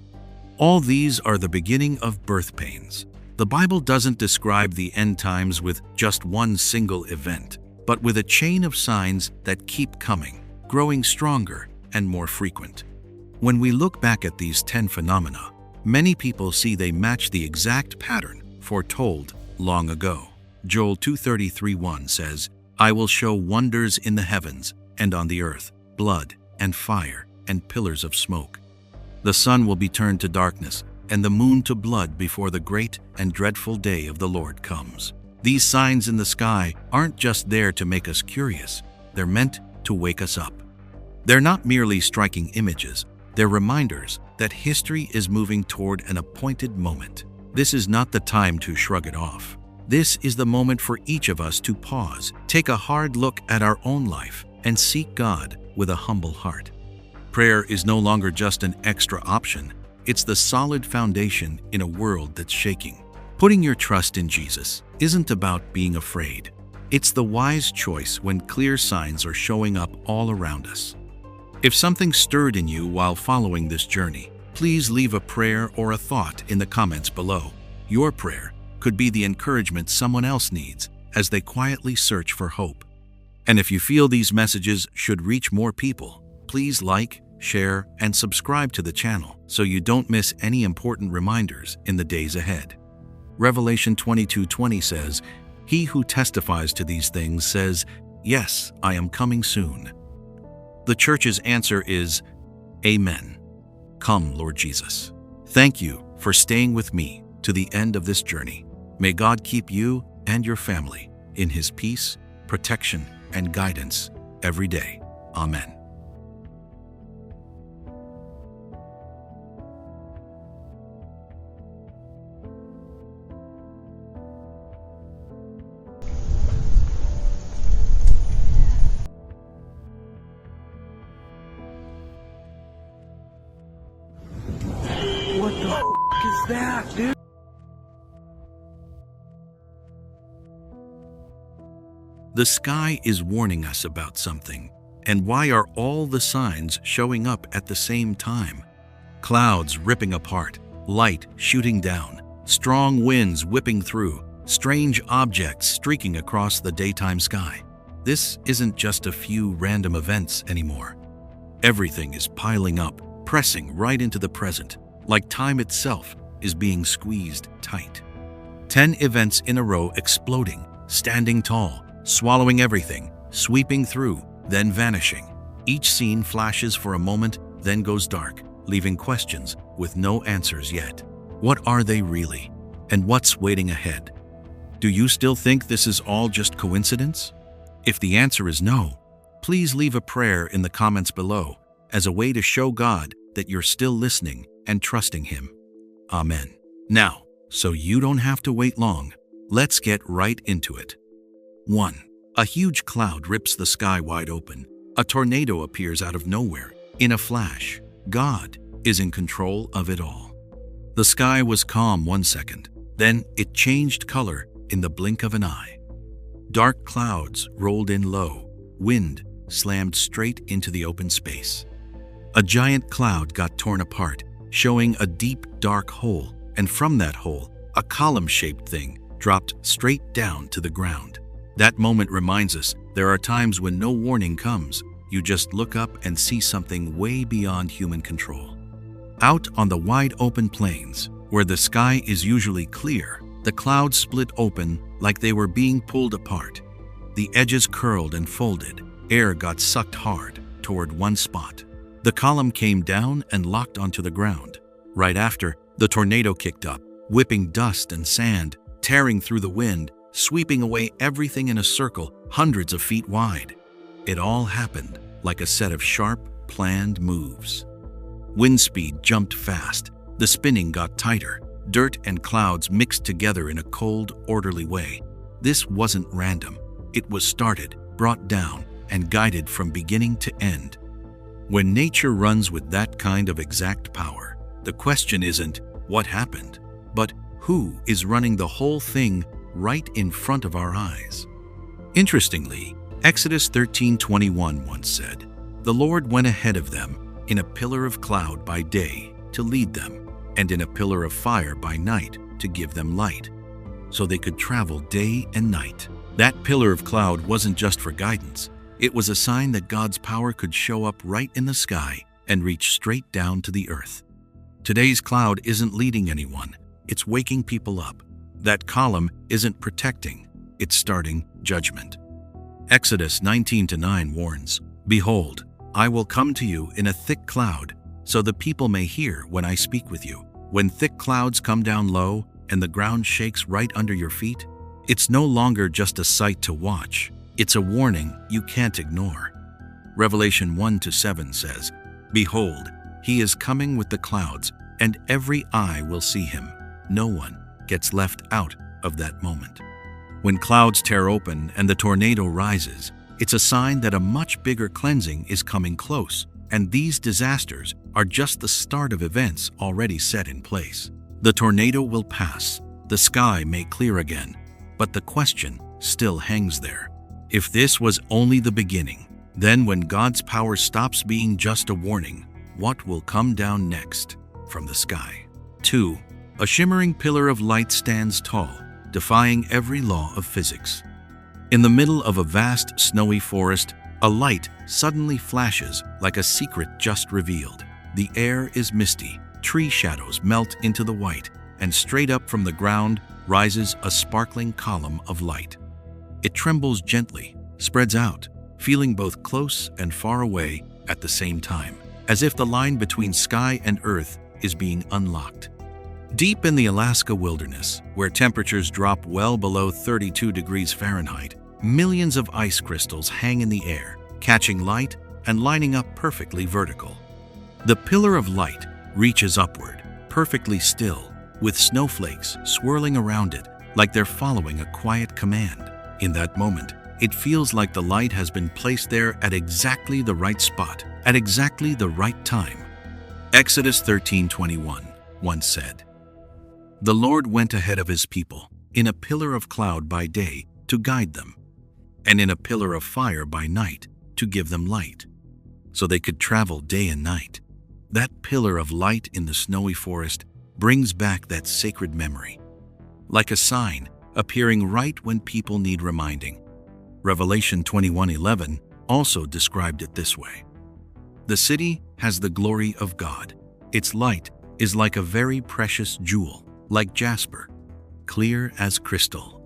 All these are the beginning of birth pains. The Bible doesn't describe the end times with just one single event, but with a chain of signs that keep coming, growing stronger and more frequent. When we look back at these 10 phenomena, many people see they match the exact pattern foretold long ago. Joel 2:33-1 says, "I will show wonders in the heavens and on the earth, blood and fire and pillars of smoke. The sun will be turned to darkness, and the moon to blood before the great and dreadful day of the Lord comes. These signs in the sky aren't just there to make us curious, they're meant to wake us up. They're not merely striking images, they're reminders that history is moving toward an appointed moment. This is not the time to shrug it off. This is the moment for each of us to pause, take a hard look at our own life, and seek God with a humble heart. Prayer is no longer just an extra option, it's the solid foundation in a world that's shaking. Putting your trust in Jesus isn't about being afraid. It's the wise choice when clear signs are showing up all around us. If something stirred in you while following this journey, please leave a prayer or a thought in the comments below. Your prayer could be the encouragement someone else needs as they quietly search for hope. And if you feel these messages should reach more people, please like, share, and subscribe to the channel so you don't miss any important reminders in the days ahead. Revelation 22:20 says, "He who testifies to these things says, 'Yes, I am coming soon.'" The church's answer is, Amen. Come, Lord Jesus. Thank you for staying with me to the end of this journey. May God keep you and your family in His peace, protection, and guidance every day. Amen. What the is that, dude? The sky is warning us about something. And why are all the signs showing up at the same time? Clouds ripping apart, light shooting down, strong winds whipping through, strange objects streaking across the daytime sky. This isn't just a few random events anymore. Everything is piling up, pressing right into the present, like time itself is being squeezed tight. 10 events in a row exploding, standing tall, swallowing everything, sweeping through, then vanishing. Each scene flashes for a moment, then goes dark, leaving questions with no answers yet. What are they really? And what's waiting ahead? Do you still think this is all just coincidence? If the answer is no, please leave a prayer in the comments below as a way to show God that you're still listening and trusting Him. Amen. Now, so you don't have to wait long, let's get right into it. 1. A huge cloud rips the sky wide open. A tornado appears out of nowhere. In a flash, God is in control of it all. The sky was calm 1 second, then it changed color in the blink of an eye. Dark clouds rolled in low, wind slammed straight into the open space. A giant cloud got torn apart, showing a deep, dark hole, and from that hole, a column-shaped thing dropped straight down to the ground. That moment reminds us there are times when no warning comes. You just look up and see something way beyond human control. Out on the wide open plains, where the sky is usually clear, the clouds split open like they were being pulled apart. The edges curled and folded. Air got sucked hard toward one spot. The column came down and locked onto the ground. Right after, the tornado kicked up, whipping dust and sand, tearing through the wind, sweeping away everything in a circle hundreds of feet wide. It all happened like a set of sharp, planned moves. Wind speed jumped fast. The spinning got tighter. Dirt and clouds mixed together in a cold, orderly way. This wasn't random. It was started, brought down, and guided from beginning to end. When nature runs with that kind of exact power, the question isn't what happened, but who is running the whole thing right in front of our eyes. Interestingly, Exodus 13:21 once said, "The Lord went ahead of them in a pillar of cloud by day to lead them, and in a pillar of fire by night to give them light," so they could travel day and night. That pillar of cloud wasn't just for guidance. It was a sign that God's power could show up right in the sky and reach straight down to the earth. Today's cloud isn't leading anyone. It's waking people up. That column isn't protecting. It's starting judgment. Exodus 19:9 warns, "Behold, I will come to you in a thick cloud, so the people may hear when I speak with you. When thick clouds come down low and the ground shakes right under your feet, it's no longer just a sight to watch. It's a warning you can't ignore. Revelation 1-7 says, "Behold, he is coming with the clouds, and every eye will see him." No one gets left out of that moment. When clouds tear open and the tornado rises, it's a sign that a much bigger cleansing is coming close, and these disasters are just the start of events already set in place. The tornado will pass, the sky may clear again, but the question still hangs there. If this was only the beginning, then when God's power stops being just a warning, what will come down next from the sky? 2. A shimmering pillar of light stands tall, defying every law of physics. In the middle of a vast snowy forest, a light suddenly flashes like a secret just revealed. The air is misty, tree shadows melt into the white, and straight up from the ground rises a sparkling column of light. It trembles gently, spreads out, feeling both close and far away at the same time, as if the line between sky and earth is being unlocked. Deep in the Alaska wilderness, where temperatures drop well below 32 degrees Fahrenheit, millions of ice crystals hang in the air, catching light and lining up perfectly vertical. The pillar of light reaches upward, perfectly still, with snowflakes swirling around it like they're following a quiet command. In that moment, it feels like the light has been placed there at exactly the right spot, at exactly the right time. Exodus 13:21 once said, "The Lord went ahead of his people in a pillar of cloud by day to guide them, and in a pillar of fire by night to give them light, so they could travel day and night." That pillar of light in the snowy forest brings back that sacred memory, like a sign appearing right when people need reminding. Revelation 21:11 also described it this way. "The city has the glory of God. Its light is like a very precious jewel, like jasper, clear as crystal."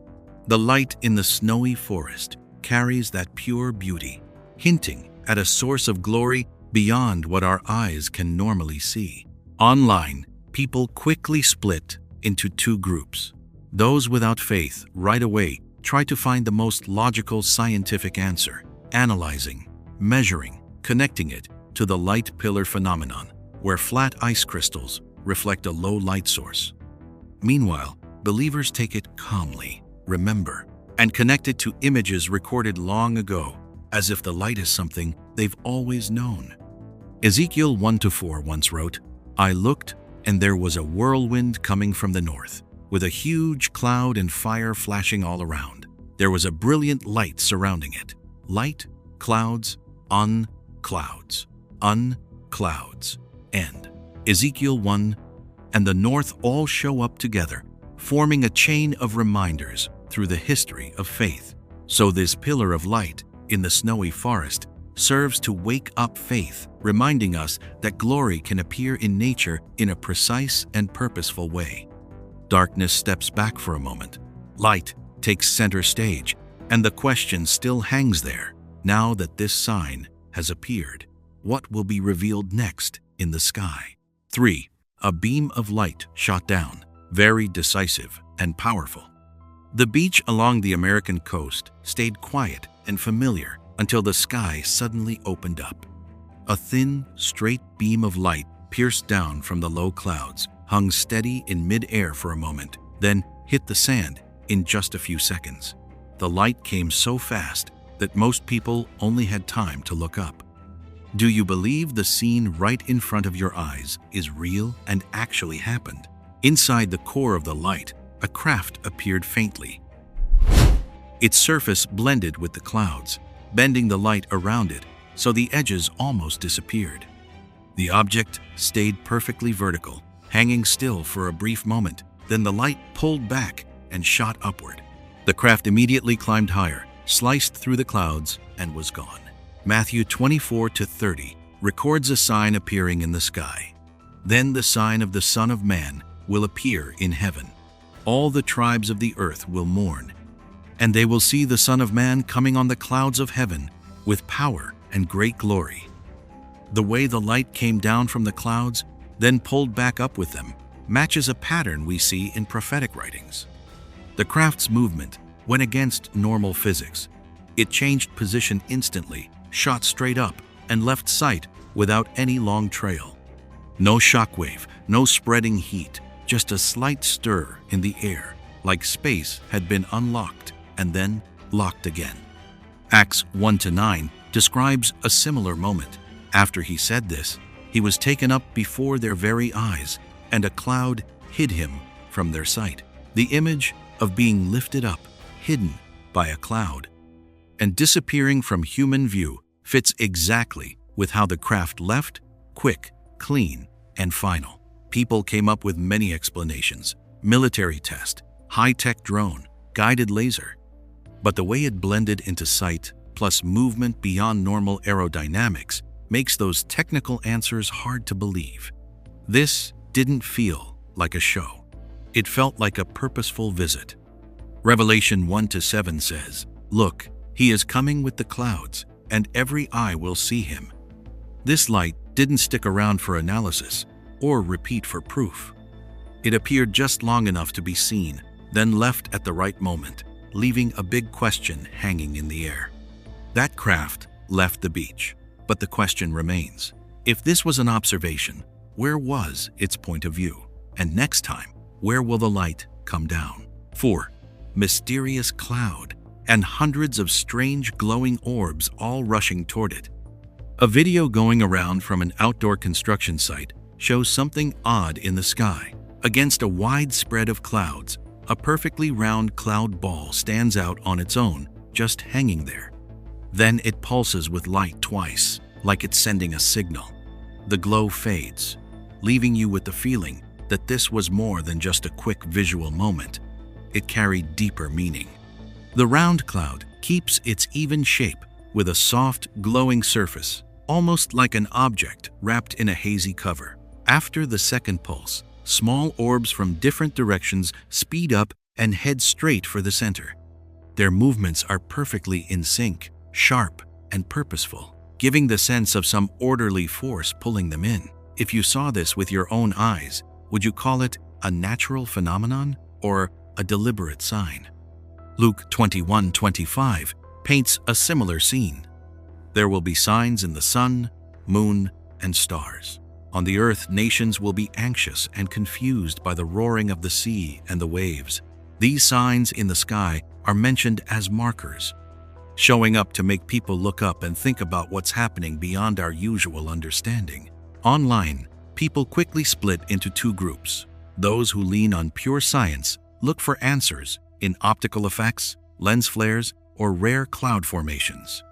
The light in the snowy forest carries that pure beauty, hinting at a source of glory beyond what our eyes can normally see. Online, people quickly split into two groups. Those without faith right away try to find the most logical scientific answer, analyzing, measuring, connecting it to the light pillar phenomenon, where flat ice crystals reflect a low light source. Meanwhile, believers take it calmly, remember, and connect it to images recorded long ago, as if the light is something they've always known. Ezekiel 1-4 once wrote, "I looked, and there was a whirlwind coming from the north, with a huge cloud and fire flashing all around. There was a brilliant light surrounding it. Light, clouds, unclouds, unclouds." And Ezekiel 1 and the north all show up together, forming a chain of reminders through the history of faith. So this pillar of light in the snowy forest serves to wake up faith, reminding us that glory can appear in nature in a precise and purposeful way. Darkness steps back for a moment. Light takes center stage, and the question still hangs there. Now that this sign has appeared, what will be revealed next in the sky? 3. A beam of light shot down, very decisive and powerful. The beach along the American coast stayed quiet and familiar until the sky suddenly opened up. A thin, straight beam of light pierced down from the low clouds, hung steady in mid-air for a moment, then hit the sand in just a few seconds. The light came so fast that most people only had time to look up. Do you believe the scene right in front of your eyes is real and actually happened? Inside the core of the light, a craft appeared faintly. Its surface blended with the clouds, bending the light around it so the edges almost disappeared. The object stayed perfectly vertical, hanging still for a brief moment. Then the light pulled back and shot upward. The craft immediately climbed higher, sliced through the clouds, and was gone. Matthew 24-30 records a sign appearing in the sky. "Then the sign of the Son of Man will appear in heaven. All the tribes of the earth will mourn, and they will see the Son of Man coming on the clouds of heaven with power and great glory." The way the light came down from the clouds, then pulled back up with them, matches a pattern we see in prophetic writings. The craft's movement went against normal physics. It changed position instantly, shot straight up, and left sight without any long trail. No shockwave, no spreading heat, just a slight stir in the air, like space had been unlocked and then locked again. Acts 1-9 describes a similar moment. After he said this, he was taken up before their very eyes, and a cloud hid him from their sight. The image of being lifted up, hidden by a cloud, and disappearing from human view fits exactly with how the craft left: quick, clean, and final. People came up with many explanations: military test, high-tech drone, guided laser. But the way it blended into sight, plus movement beyond normal aerodynamics, makes those technical answers hard to believe. This didn't feel like a show. It felt like a purposeful visit. Revelation 1-7 says, "Look, he is coming with the clouds, and every eye will see him." This light didn't stick around for analysis or repeat for proof. It appeared just long enough to be seen, then left at the right moment, leaving a big question hanging in the air. That craft left the beach, but the question remains: if this was an observation, where was its point of view? And next time, where will the light come down? 4. Mysterious cloud, and hundreds of strange glowing orbs all rushing toward it. A video going around from an outdoor construction site shows something odd in the sky. Against a wide spread of clouds, a perfectly round cloud ball stands out on its own, just hanging there. Then it pulses with light twice, like it's sending a signal. The glow fades, leaving you with the feeling that this was more than just a quick visual moment. It carried deeper meaning. The round cloud keeps its even shape with a soft, glowing surface, almost like an object wrapped in a hazy cover. After the second pulse, small orbs from different directions speed up and head straight for the center. Their movements are perfectly in sync, sharp and purposeful, giving the sense of some orderly force pulling them in. If you saw this with your own eyes, would you call it a natural phenomenon or a deliberate sign? Luke 21:25 paints a similar scene. There will be signs in the sun, moon, and stars. On the earth, nations will be anxious and confused by the roaring of the sea and the waves. These signs in the sky are mentioned as markers, showing up to make people look up and think about what's happening beyond our usual understanding. Online, people quickly split into two groups. Those who lean on pure science look for answers in optical effects, lens flares, or rare cloud formations.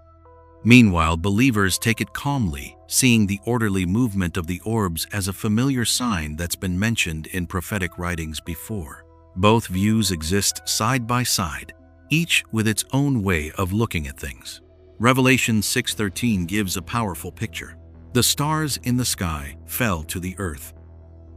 Meanwhile, believers take it calmly, seeing the orderly movement of the orbs as a familiar sign that's been mentioned in prophetic writings before. Both views exist side by side, each with its own way of looking at things. Revelation 6:13 gives a powerful picture. The stars in the sky fell to the earth,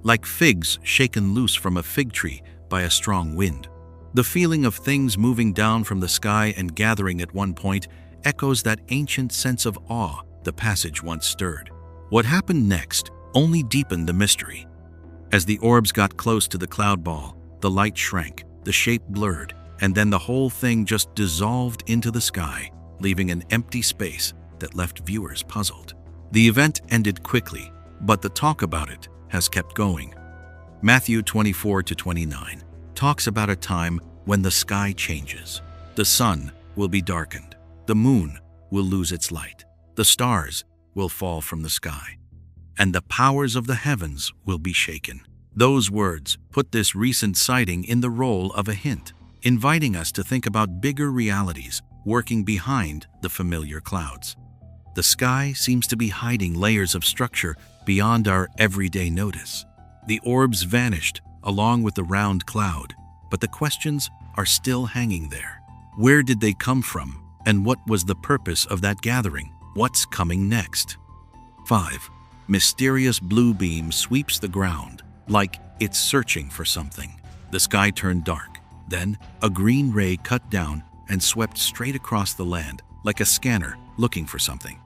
like figs shaken loose from a fig tree by a strong wind. The feeling of things moving down from the sky and gathering at one point echoes that ancient sense of awe the passage once stirred. What happened next only deepened the mystery. As the orbs got close to the cloud ball, the light shrank, the shape blurred, and then the whole thing just dissolved into the sky, leaving an empty space that left viewers puzzled. The event ended quickly, but the talk about it has kept going. Matthew 24-29 talks about a time when the sky changes. The sun will be darkened. The moon will lose its light. The stars will fall from the sky. And the powers of the heavens will be shaken. Those words put this recent sighting in the role of a hint, inviting us to think about bigger realities working behind the familiar clouds. The sky seems to be hiding layers of structure beyond our everyday notice. The orbs vanished along with the round cloud, but the questions are still hanging there. Where did they come from? And what was the purpose of that gathering? What's coming next? 5. Mysterious blue beam sweeps the ground, like it's searching for something. The sky turned dark. Then, a green ray cut down and swept straight across the land, like a scanner looking for something.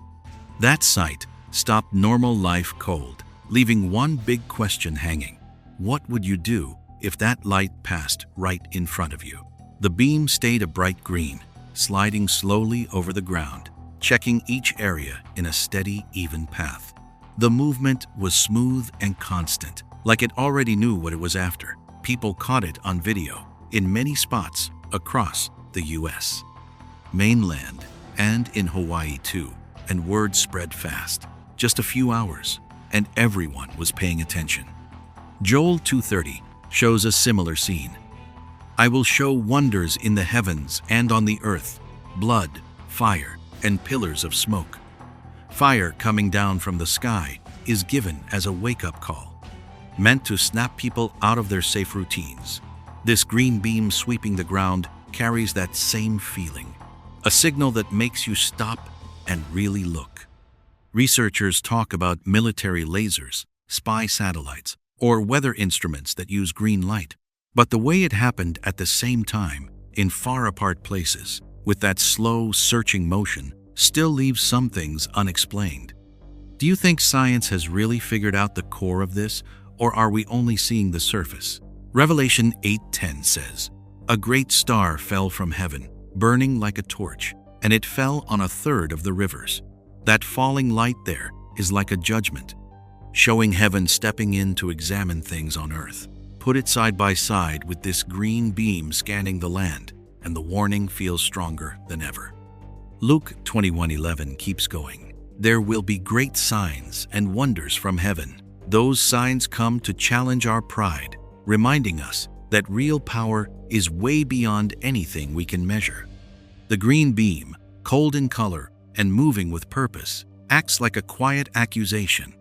That sight stopped normal life cold, leaving one big question hanging. What would you do if that light passed right in front of you? The beam stayed a bright green, sliding slowly over the ground, checking each area in a steady, even path. The movement was smooth and constant, like it already knew what it was after. People caught it on video in many spots across the U.S. mainland and in Hawaii too, and word spread fast. Just a few hours, and everyone was paying attention. Joel 2:30 shows a similar scene. I will show wonders in the heavens and on the earth, blood, fire, and pillars of smoke. Fire coming down from the sky is given as a wake-up call, meant to snap people out of their safe routines. This green beam sweeping the ground carries that same feeling, a signal that makes you stop and really look. Researchers talk about military lasers, spy satellites, or weather instruments that use green light. But the way it happened at the same time, in far-apart places, with that slow, searching motion, still leaves some things unexplained. Do you think science has really figured out the core of this, or are we only seeing the surface? Revelation 8:10 says, "A great star fell from heaven, burning like a torch, and it fell on a third of the rivers." That falling light there is like a judgment, showing heaven stepping in to examine things on earth. Put it side by side with this green beam scanning the land, and the warning feels stronger than ever. Luke 21:11 keeps going. There will be great signs and wonders from heaven. Those signs come to challenge our pride, reminding us that real power is way beyond anything we can measure. The green beam, cold in color and moving with purpose, acts like a quiet accusation.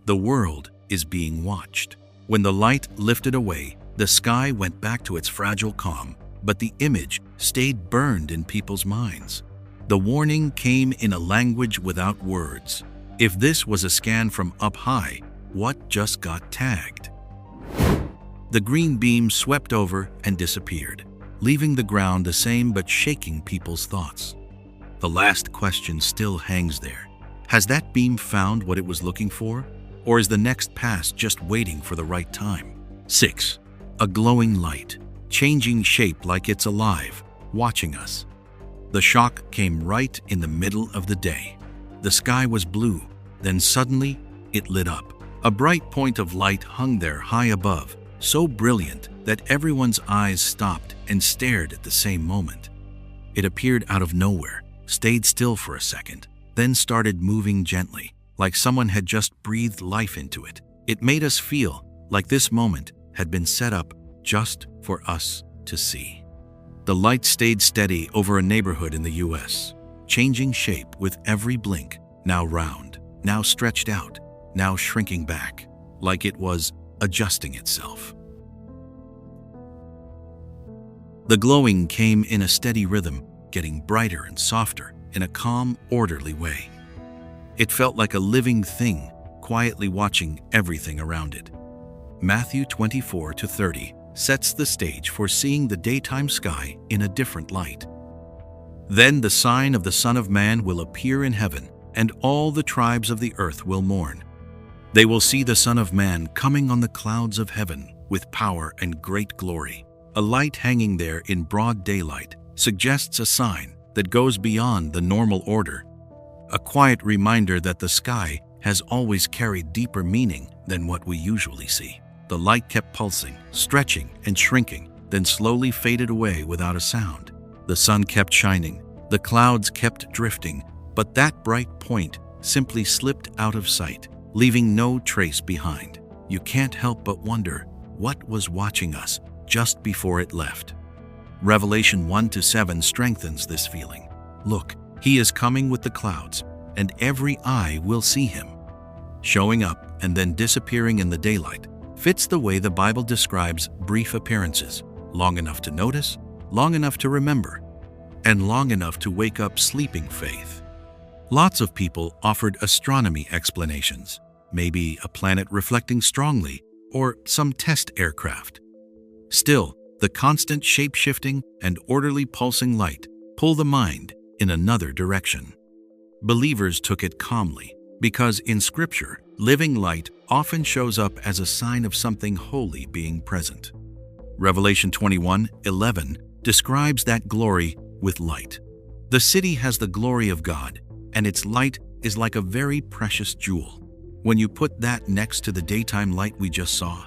The world is being watched. When the light lifted away, the sky went back to its fragile calm, but the image stayed burned in people's minds. The warning came in a language without words. If this was a scan from up high, what just got tagged? The green beam swept over and disappeared, leaving the ground the same but shaking people's thoughts. The last question still hangs there. Has that beam found what it was looking for? Or is the next pass just waiting for the right time? 6. A glowing light, changing shape like it's alive, watching us. The shock came right in the middle of the day. The sky was blue, then suddenly it lit up. A bright point of light hung there high above, so brilliant that everyone's eyes stopped and stared at the same moment. It appeared out of nowhere, stayed still for a second, then started moving gently, like someone had just breathed life into it. It made us feel like this moment had been set up just for us to see. The light stayed steady over a neighborhood in the U.S., changing shape with every blink, now round, now stretched out, now shrinking back, like it was adjusting itself. The glowing came in a steady rhythm, getting brighter and softer in a calm, orderly way. It felt like a living thing, quietly watching everything around it. Matthew 24:30 sets the stage for seeing the daytime sky in a different light. Then the sign of the Son of Man will appear in heaven, and all the tribes of the earth will mourn. They will see the Son of Man coming on the clouds of heaven with power and great glory. A light hanging there in broad daylight suggests a sign that goes beyond the normal order, a quiet reminder that the sky has always carried deeper meaning than what we usually see. The light kept pulsing, stretching, and shrinking, then slowly faded away without a sound. The sun kept shining, the clouds kept drifting, but that bright point simply slipped out of sight, leaving no trace behind. You can't help but wonder what was watching us just before it left. Revelation 1-7 strengthens this feeling. Look, he is coming with the clouds, and every eye will see him. Showing up and then disappearing in the daylight fits the way the Bible describes brief appearances, long enough to notice, long enough to remember, and long enough to wake up sleeping faith. Lots of people offered astronomy explanations, maybe a planet reflecting strongly, or some test aircraft. Still, the constant shape-shifting and orderly pulsing light pull the mind in another direction. Believers took it calmly, Because in Scripture, living light often shows up as a sign of something holy being present. Revelation 21:11 describes that glory with light. The city has the glory of God, and its light is like a very precious jewel. When you put that next to the daytime light we just saw,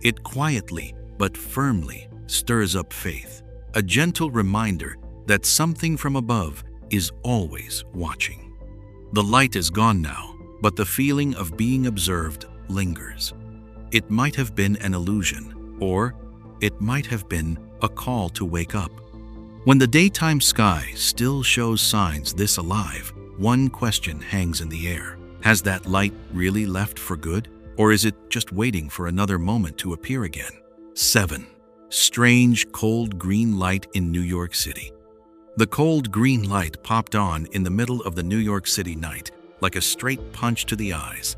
it quietly but firmly stirs up faith, a gentle reminder that something from above is always watching. The light is gone now, but the feeling of being observed lingers. It might have been an illusion, or it might have been a call to wake up. When the daytime sky still shows signs this alive, one question hangs in the air. Has that light really left for good? Or is it just waiting for another moment to appear again? 7. Strange cold green light in New York City. The cold green light popped on in the middle of the New York City night like a straight punch to the eyes.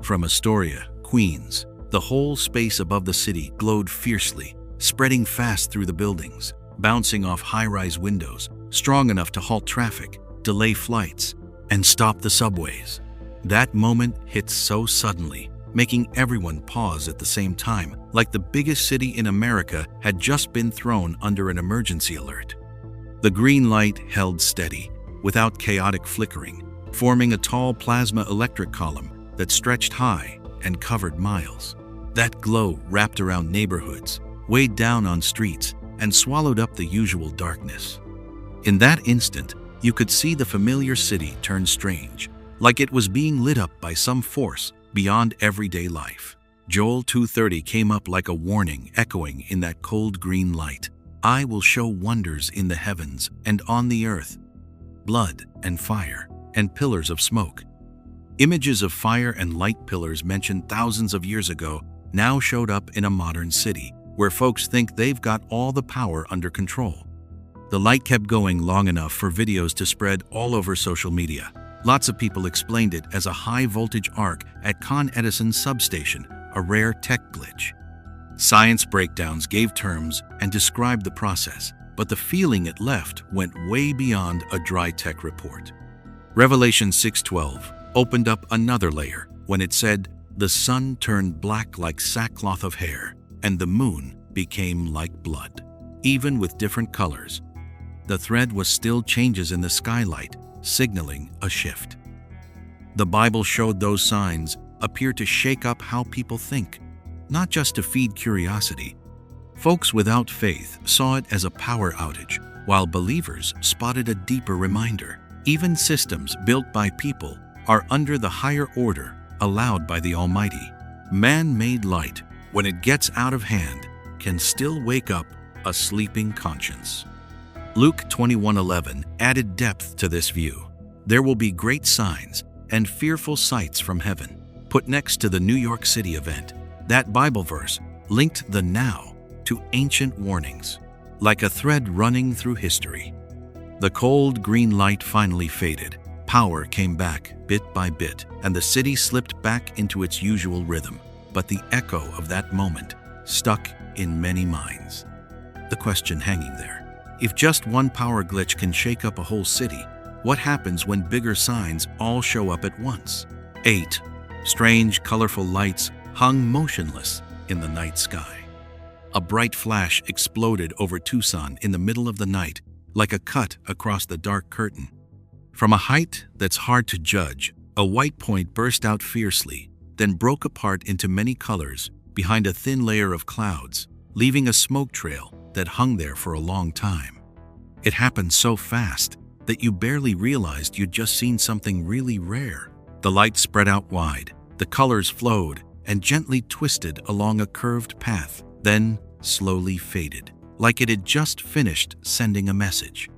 From Astoria, Queens, the whole space above the city glowed fiercely, spreading fast through the buildings, bouncing off high-rise windows, strong enough to halt traffic, delay flights, and stop the subways. That moment hit so suddenly, making everyone pause at the same time, like the biggest city in America had just been thrown under an emergency alert. The green light held steady, without chaotic flickering, forming a tall plasma electric column that stretched high and covered miles. That glow wrapped around neighborhoods, weighed down on streets, and swallowed up the usual darkness. In that instant, you could see the familiar city turn strange, like it was being lit up by some force beyond everyday life. Joel 2:30 came up like a warning echoing in that cold green light. I will show wonders in the heavens and on the earth, blood and fire and pillars of smoke. Images of fire and light pillars mentioned thousands of years ago now showed up in a modern city, where folks think they've got all the power under control. The light kept going long enough for videos to spread all over social media. Lots of people explained it as a high-voltage arc at Con Edison's substation, a rare tech glitch. Science breakdowns gave terms and described the process, but the feeling it left went way beyond a dry tech report. Revelation 6:12 opened up another layer when it said, "The sun turned black like sackcloth of hair, and the moon became like blood." Even with different colors, the thread was still changes in the skylight, signaling a shift. The Bible showed those signs appear to shake up how people think, not just to feed curiosity. Folks without faith saw it as a power outage, while believers spotted a deeper reminder. Even systems built by people are under the higher order allowed by the Almighty. Man-made light, when it gets out of hand, can still wake up a sleeping conscience. Luke 21:11 added depth to this view. There will be great signs and fearful sights from heaven. Put next to the New York City event, that Bible verse linked the now to ancient warnings, like a thread running through history. The cold green light finally faded. Power came back bit by bit, and the city slipped back into its usual rhythm. But the echo of that moment stuck in many minds. The question hanging there: if just one power glitch can shake up a whole city, what happens when bigger signs all show up at once? 8. Strange, colorful lights hung motionless in the night sky. A bright flash exploded over Tucson in the middle of the night, like a cut across the dark curtain. From a height that's hard to judge, a white point burst out fiercely, then broke apart into many colors behind a thin layer of clouds, leaving a smoke trail that hung there for a long time. It happened so fast that you barely realized you'd just seen something really rare. The light spread out wide, the colors flowed and gently twisted along a curved path, then slowly faded, like it had just finished sending a message.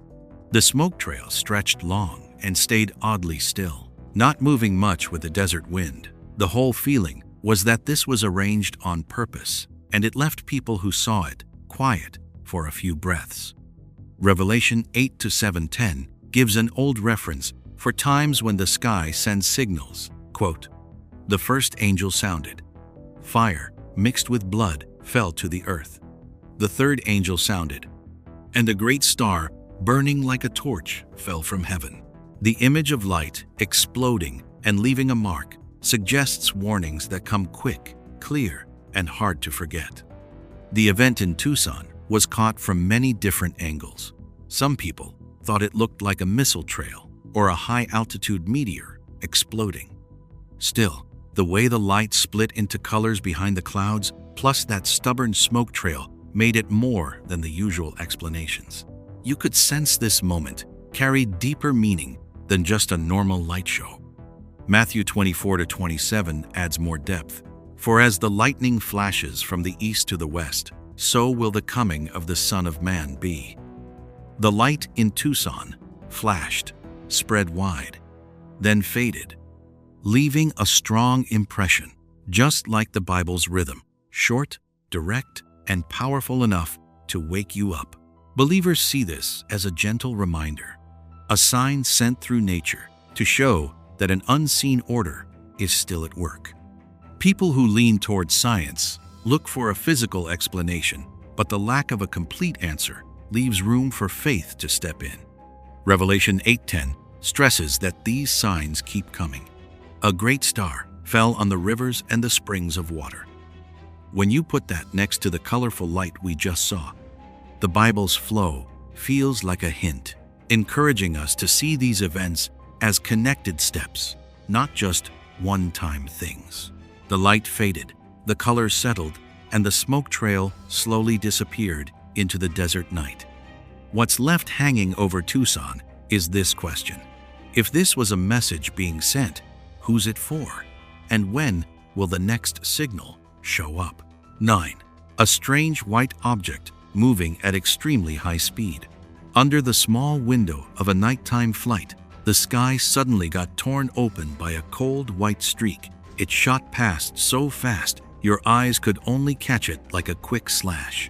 The smoke trail stretched long and stayed oddly still, not moving much with the desert wind. The whole feeling was that this was arranged on purpose, and it left people who saw it quiet for a few breaths. Revelation 8:7-10 gives an old reference for times when the sky sends signals. Quote, "The first angel sounded. Fire mixed with blood fell to the earth. The third angel sounded, and a great star burning like a torch fell from heaven. The image of light exploding and leaving a mark suggests warnings that come quick, clear, and hard to forget. The event in Tucson was caught from many different angles. Some people thought it looked like a missile trail or a high-altitude meteor exploding. Still, the way the light split into colors behind the clouds, plus that stubborn smoke trail, made it more than the usual explanations. You could sense this moment carried deeper meaning than just a normal light show. Matthew 24-27 adds more depth. For as the lightning flashes from the east to the west, so will the coming of the Son of Man be. The light in Tucson flashed, spread wide, then faded, leaving a strong impression, just like the Bible's rhythm, short, direct, and powerful enough to wake you up. Believers see this as a gentle reminder, a sign sent through nature to show that an unseen order is still at work. People who lean towards science look for a physical explanation, but the lack of a complete answer leaves room for faith to step in. Revelation 8:10 stresses that these signs keep coming. A great star fell on the rivers and the springs of water. When you put that next to the colorful light we just saw, the Bible's flow feels like a hint, encouraging us to see these events as connected steps, not just one-time things. The light faded, the colors settled, and the smoke trail slowly disappeared into the desert night. What's left hanging over Tucson is this question. If this was a message being sent, who's it for? And when will the next signal show up? 9. A strange white object moving at extremely high speed. Under the small window of a nighttime flight, the sky suddenly got torn open by a cold white streak. It shot past so fast, your eyes could only catch it like a quick slash.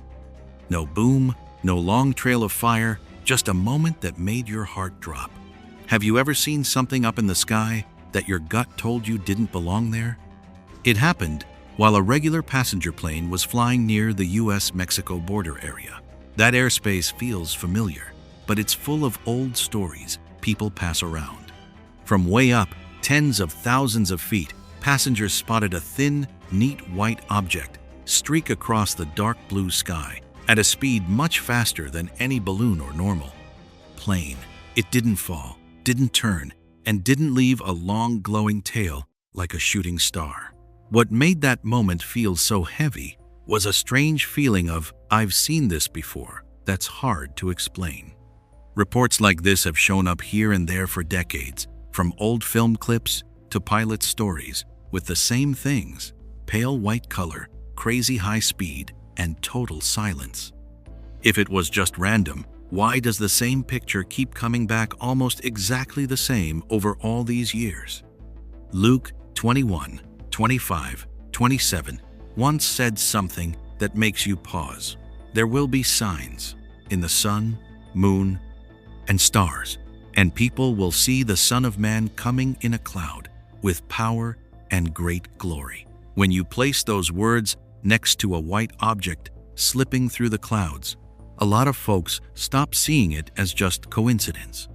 No boom, no long trail of fire, just a moment that made your heart drop. Have you ever seen something up in the sky that your gut told you didn't belong there? It happened while a regular passenger plane was flying near the US-Mexico border area. That airspace feels familiar, but it's full of old stories people pass around. From way up, tens of thousands of feet, passengers spotted a thin, neat white object streak across the dark blue sky at a speed much faster than any balloon or normal plane. It didn't fall, didn't turn, and didn't leave a long glowing tail like a shooting star. What made that moment feel so heavy was a strange feeling of, I've seen this before, that's hard to explain. Reports like this have shown up here and there for decades, from old film clips to pilot stories, with the same things: pale white color, crazy high speed, and total silence. If it was just random, why does the same picture keep coming back almost exactly the same over all these years? Luke 21:25-27 once said something that makes you pause. There will be signs in the sun, moon, and stars, and people will see the Son of Man coming in a cloud with power and great glory. When you place those words next to a white object slipping through the clouds, a lot of folks stop seeing it as just coincidence.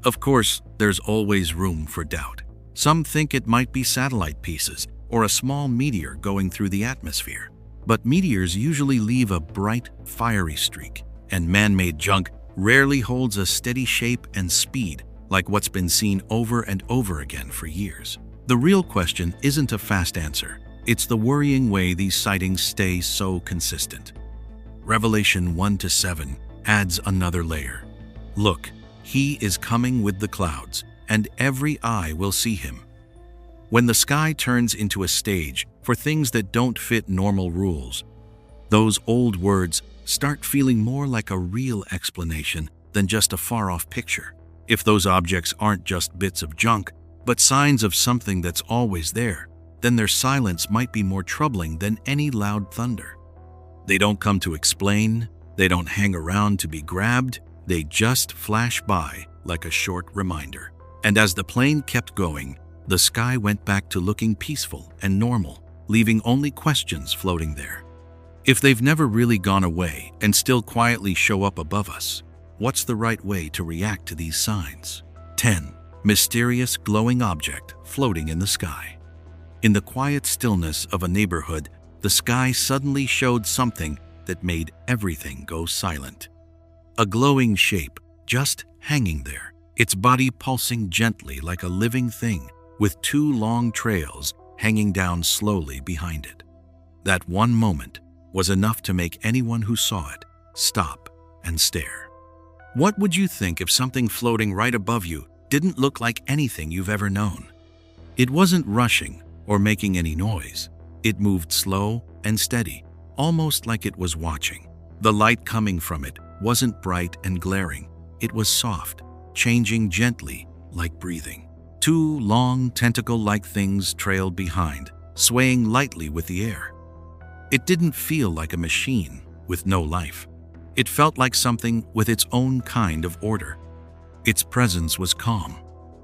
Of course, there's always room for doubt. Some think it might be satellite pieces or a small meteor going through the atmosphere. But meteors usually leave a bright, fiery streak, and man-made junk rarely holds a steady shape and speed like what's been seen over and over again for years. The real question isn't a fast answer. It's the worrying way these sightings stay so consistent. Revelation 1-7 adds another layer. Look, he is coming with the clouds, and every eye will see him. When the sky turns into a stage for things that don't fit normal rules, those old words start feeling more like a real explanation than just a far-off picture. If those objects aren't just bits of junk, but signs of something that's always there, then their silence might be more troubling than any loud thunder. They don't come to explain, they don't hang around to be grabbed, they just flash by like a short reminder. And as the plane kept going, the sky went back to looking peaceful and normal, leaving only questions floating there. If they've never really gone away and still quietly show up above us, what's the right way to react to these signs? 10. mysterious glowing object floating in the sky. In the quiet stillness of a neighborhood, the sky suddenly showed something that made everything go silent. A glowing shape just hanging there, its body pulsing gently like a living thing, with two long trails hanging down slowly behind it. That one moment was enough to make anyone who saw it stop and stare. What would you think if something floating right above you didn't look like anything you've ever known? It wasn't rushing or making any noise. It moved slow and steady, almost like it was watching. The light coming from it wasn't bright and glaring. It was soft, changing gently like breathing. Two long tentacle-like things trailed behind, swaying lightly with the air. It didn't feel like a machine with no life. It felt like something with its own kind of order. Its presence was calm,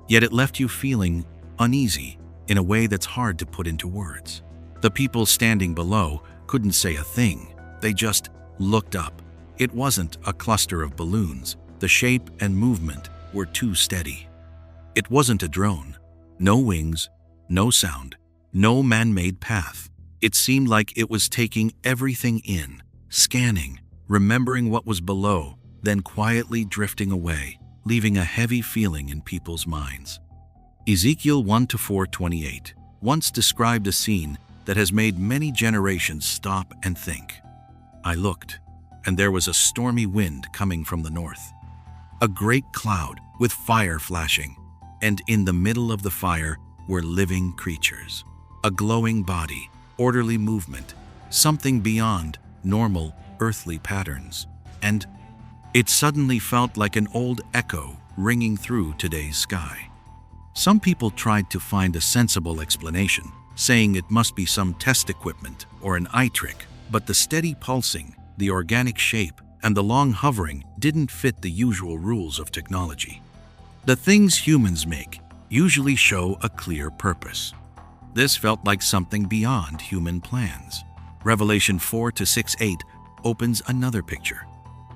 yet it left you feeling uneasy in a way that's hard to put into words. The people standing below couldn't say a thing. They just looked up. It wasn't a cluster of balloons. The shape and movement were too steady. It wasn't a drone. No wings, no sound, no man-made path. It seemed like it was taking everything in, scanning, remembering what was below, then quietly drifting away, leaving a heavy feeling in people's minds. Ezekiel 1-4:28 once described a scene that has made many generations stop and think. I looked, and there was a stormy wind coming from the north. A great cloud with fire flashing, and in the middle of the fire were living creatures. A glowing body, orderly movement, something beyond normal earthly patterns. And it suddenly felt like an old echo ringing through today's sky. Some people tried to find a sensible explanation, saying it must be some test equipment or an eye trick, but the steady pulsing, the organic shape, and the long hovering didn't fit the usual rules of technology. The things humans make usually show a clear purpose. This felt like something beyond human plans. Revelation 4-6-8 opens another picture.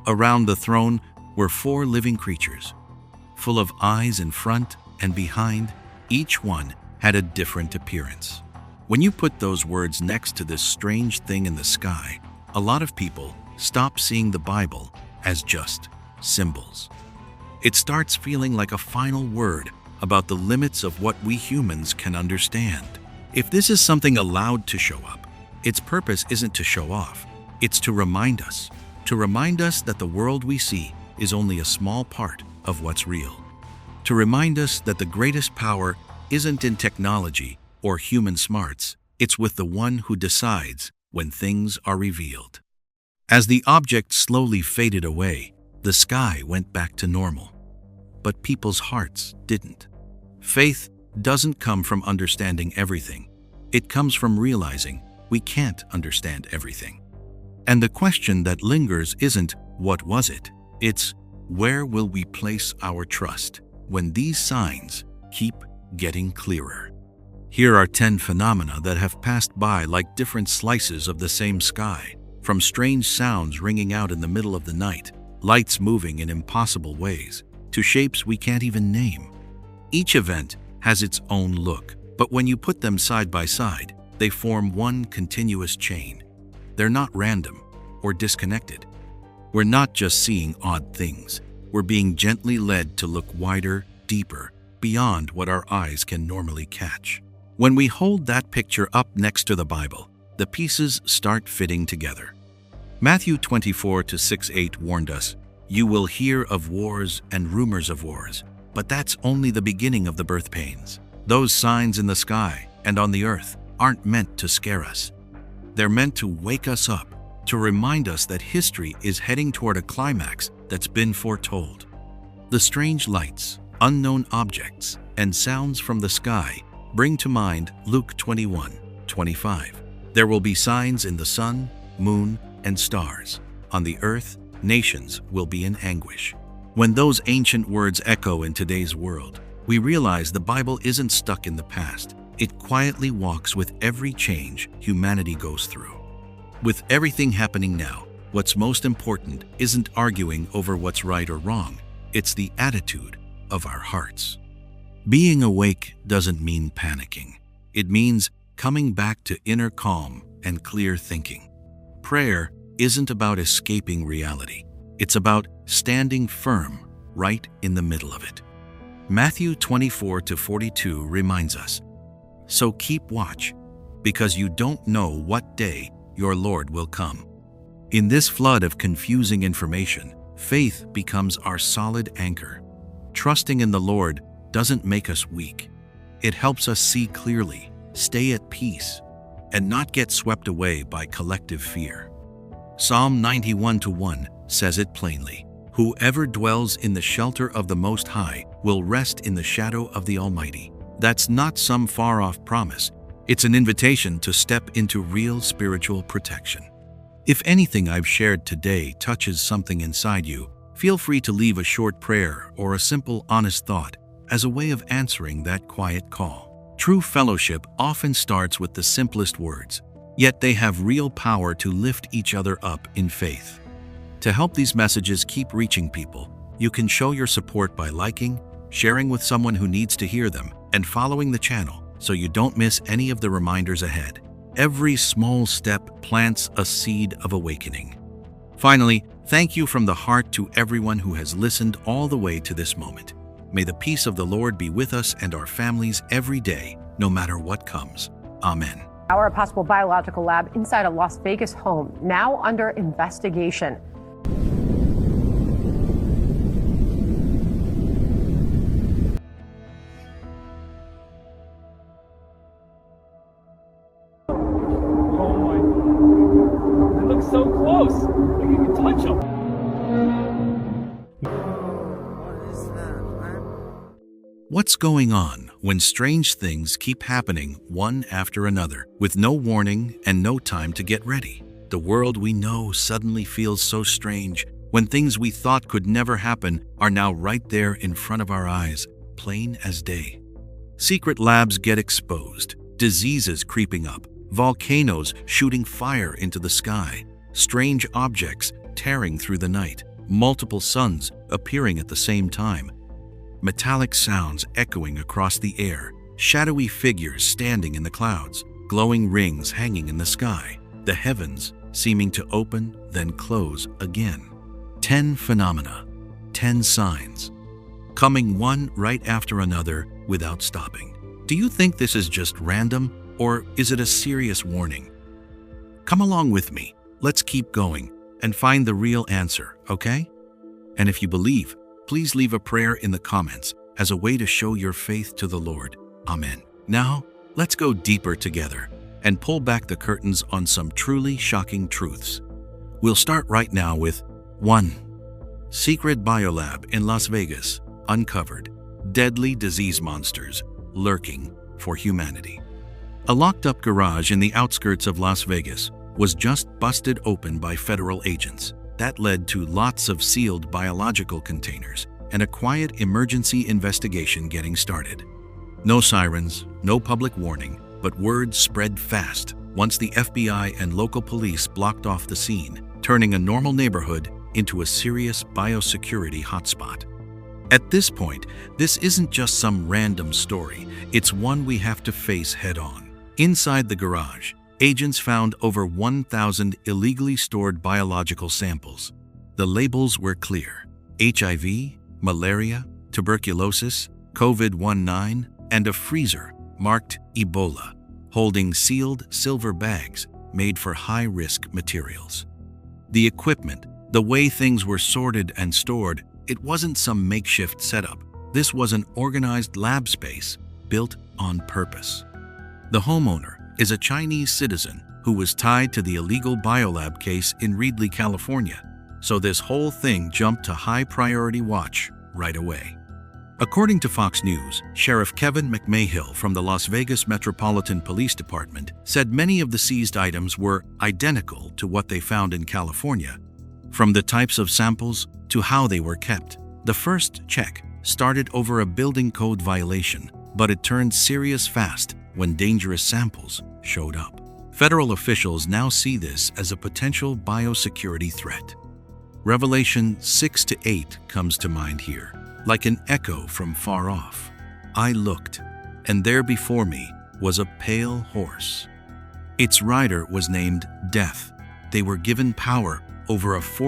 Around the throne were 4 living creatures, full of eyes in front and behind. Each one had a different appearance. When you put those words next to this strange thing in the sky, a lot of people stop seeing the Bible as just symbols. It starts feeling like a final word about the limits of what we humans can understand. If this is something allowed to show up, its purpose isn't to show off. It's to remind us that the world we see is only a small part of what's real. To remind us that the greatest power isn't in technology or human smarts, it's with the one who decides when things are revealed. As the object slowly faded away, the sky went back to normal. But people's hearts didn't. Faith doesn't come from understanding everything. It comes from realizing we can't understand everything. And the question that lingers isn't, what was it? It's, where will we place our trust when these signs keep getting clearer? Here are 10 phenomena that have passed by like different slices of the same sky, from strange sounds ringing out in the middle of the night, lights moving in impossible ways, to shapes we can't even name. Each event has its own look, but when you put them side by side, they form one continuous chain. They're not random or disconnected. We're not just seeing odd things. We're being gently led to look wider, deeper, beyond what our eyes can normally catch. When we hold that picture up next to the Bible, the pieces start fitting together. Matthew 24-6-8 warned us, "You will hear of wars and rumors of wars, but that's only the beginning of the birth pains. Those signs in the sky and on the earth aren't meant to scare us. They're meant to wake us up, to remind us that history is heading toward a climax that's been foretold." The strange lights, unknown objects, and sounds from the sky bring to mind Luke 21:25. There will be signs in the sun, moon, and stars. On the earth, nations will be in anguish. When those ancient words echo in today's world, we realize the Bible isn't stuck in the past. It quietly walks with every change humanity goes through. With everything happening now, what's most important isn't arguing over what's right or wrong. It's the attitude of our hearts. Being awake doesn't mean panicking. It means coming back to inner calm and clear thinking. Prayer isn't about escaping reality. It's about standing firm right in the middle of it. Matthew 24-42 reminds us, "So keep watch, because you don't know what day your Lord will come." In this flood of confusing information, faith becomes our solid anchor. Trusting in the Lord doesn't make us weak. It helps us see clearly, stay at peace, and not get swept away by collective fear. Psalm 91:1 says it plainly, "Whoever dwells in the shelter of the Most High will rest in the shadow of the Almighty." That's not some far-off promise. It's an invitation to step into real spiritual protection. If anything I've shared today touches something inside you, feel free to leave a short prayer or a simple, honest thought as a way of answering that quiet call. True fellowship often starts with the simplest words, yet they have real power to lift each other up in faith. To help these messages keep reaching people, you can show your support by liking, sharing with someone who needs to hear them, and following the channel so you don't miss any of the reminders ahead. Every small step plants a seed of awakening. Finally, thank you from the heart to everyone who has listened all the way to this moment. May the peace of the Lord be with us and our families every day, no matter what comes. Amen. A possible biological lab inside a Las Vegas home, now under investigation. Oh my. It looks so close. Like you can touch them. What's going on when strange things keep happening one after another, with no warning and no time to get ready? The world we know suddenly feels so strange when things we thought could never happen are now right there in front of our eyes, plain as day. Secret labs get exposed, diseases creeping up, volcanoes shooting fire into the sky, strange objects tearing through the night, multiple suns appearing at the same time, metallic sounds echoing across the air, shadowy figures standing in the clouds, glowing rings hanging in the sky, the heavens seeming to open, then close again. 10 phenomena, 10 signs, coming one right after another without stopping. Do you think this is just random, or is it a serious warning? Come along with me. Let's keep going and find the real answer, okay? And if you believe, please leave a prayer in the comments as a way to show your faith to the Lord. Amen. Now, let's go deeper together and pull back the curtains on some truly shocking truths. We'll start right now with 1. Secret biolab in Las Vegas uncovered. Deadly disease monsters lurking for humanity. A locked-up garage in the outskirts of Las Vegas was just busted open by federal agents. That led to lots of sealed biological containers and a quiet emergency investigation getting started. No sirens, no public warning, but word spread fast once the FBI and local police blocked off the scene, turning a normal neighborhood into a serious biosecurity hotspot. At this point, this isn't just some random story, it's one we have to face head-on. Inside the garage, agents found over 1,000 illegally stored biological samples. The labels were clear: HIV, malaria, tuberculosis, COVID-19, and a freezer marked Ebola, holding sealed silver bags made for high-risk materials. The equipment, the way things were sorted and stored, it wasn't some makeshift setup. This was an organized lab space built on purpose. The homeowner is a Chinese citizen who was tied to the illegal biolab case in Reedley, California, so this whole thing jumped to high-priority watch right away. According to Fox News, Sheriff Kevin McMahill from the Las Vegas Metropolitan Police Department said many of the seized items were identical to what they found in California, from the types of samples to how they were kept. The first check started over a building code violation, but it turned serious fast when dangerous samples showed up. Federal officials now see this as a potential biosecurity threat. Revelation 6-8 comes to mind here, like an echo from far off. I looked, and there before me was a pale horse. Its rider was named Death. They were given power over a fourth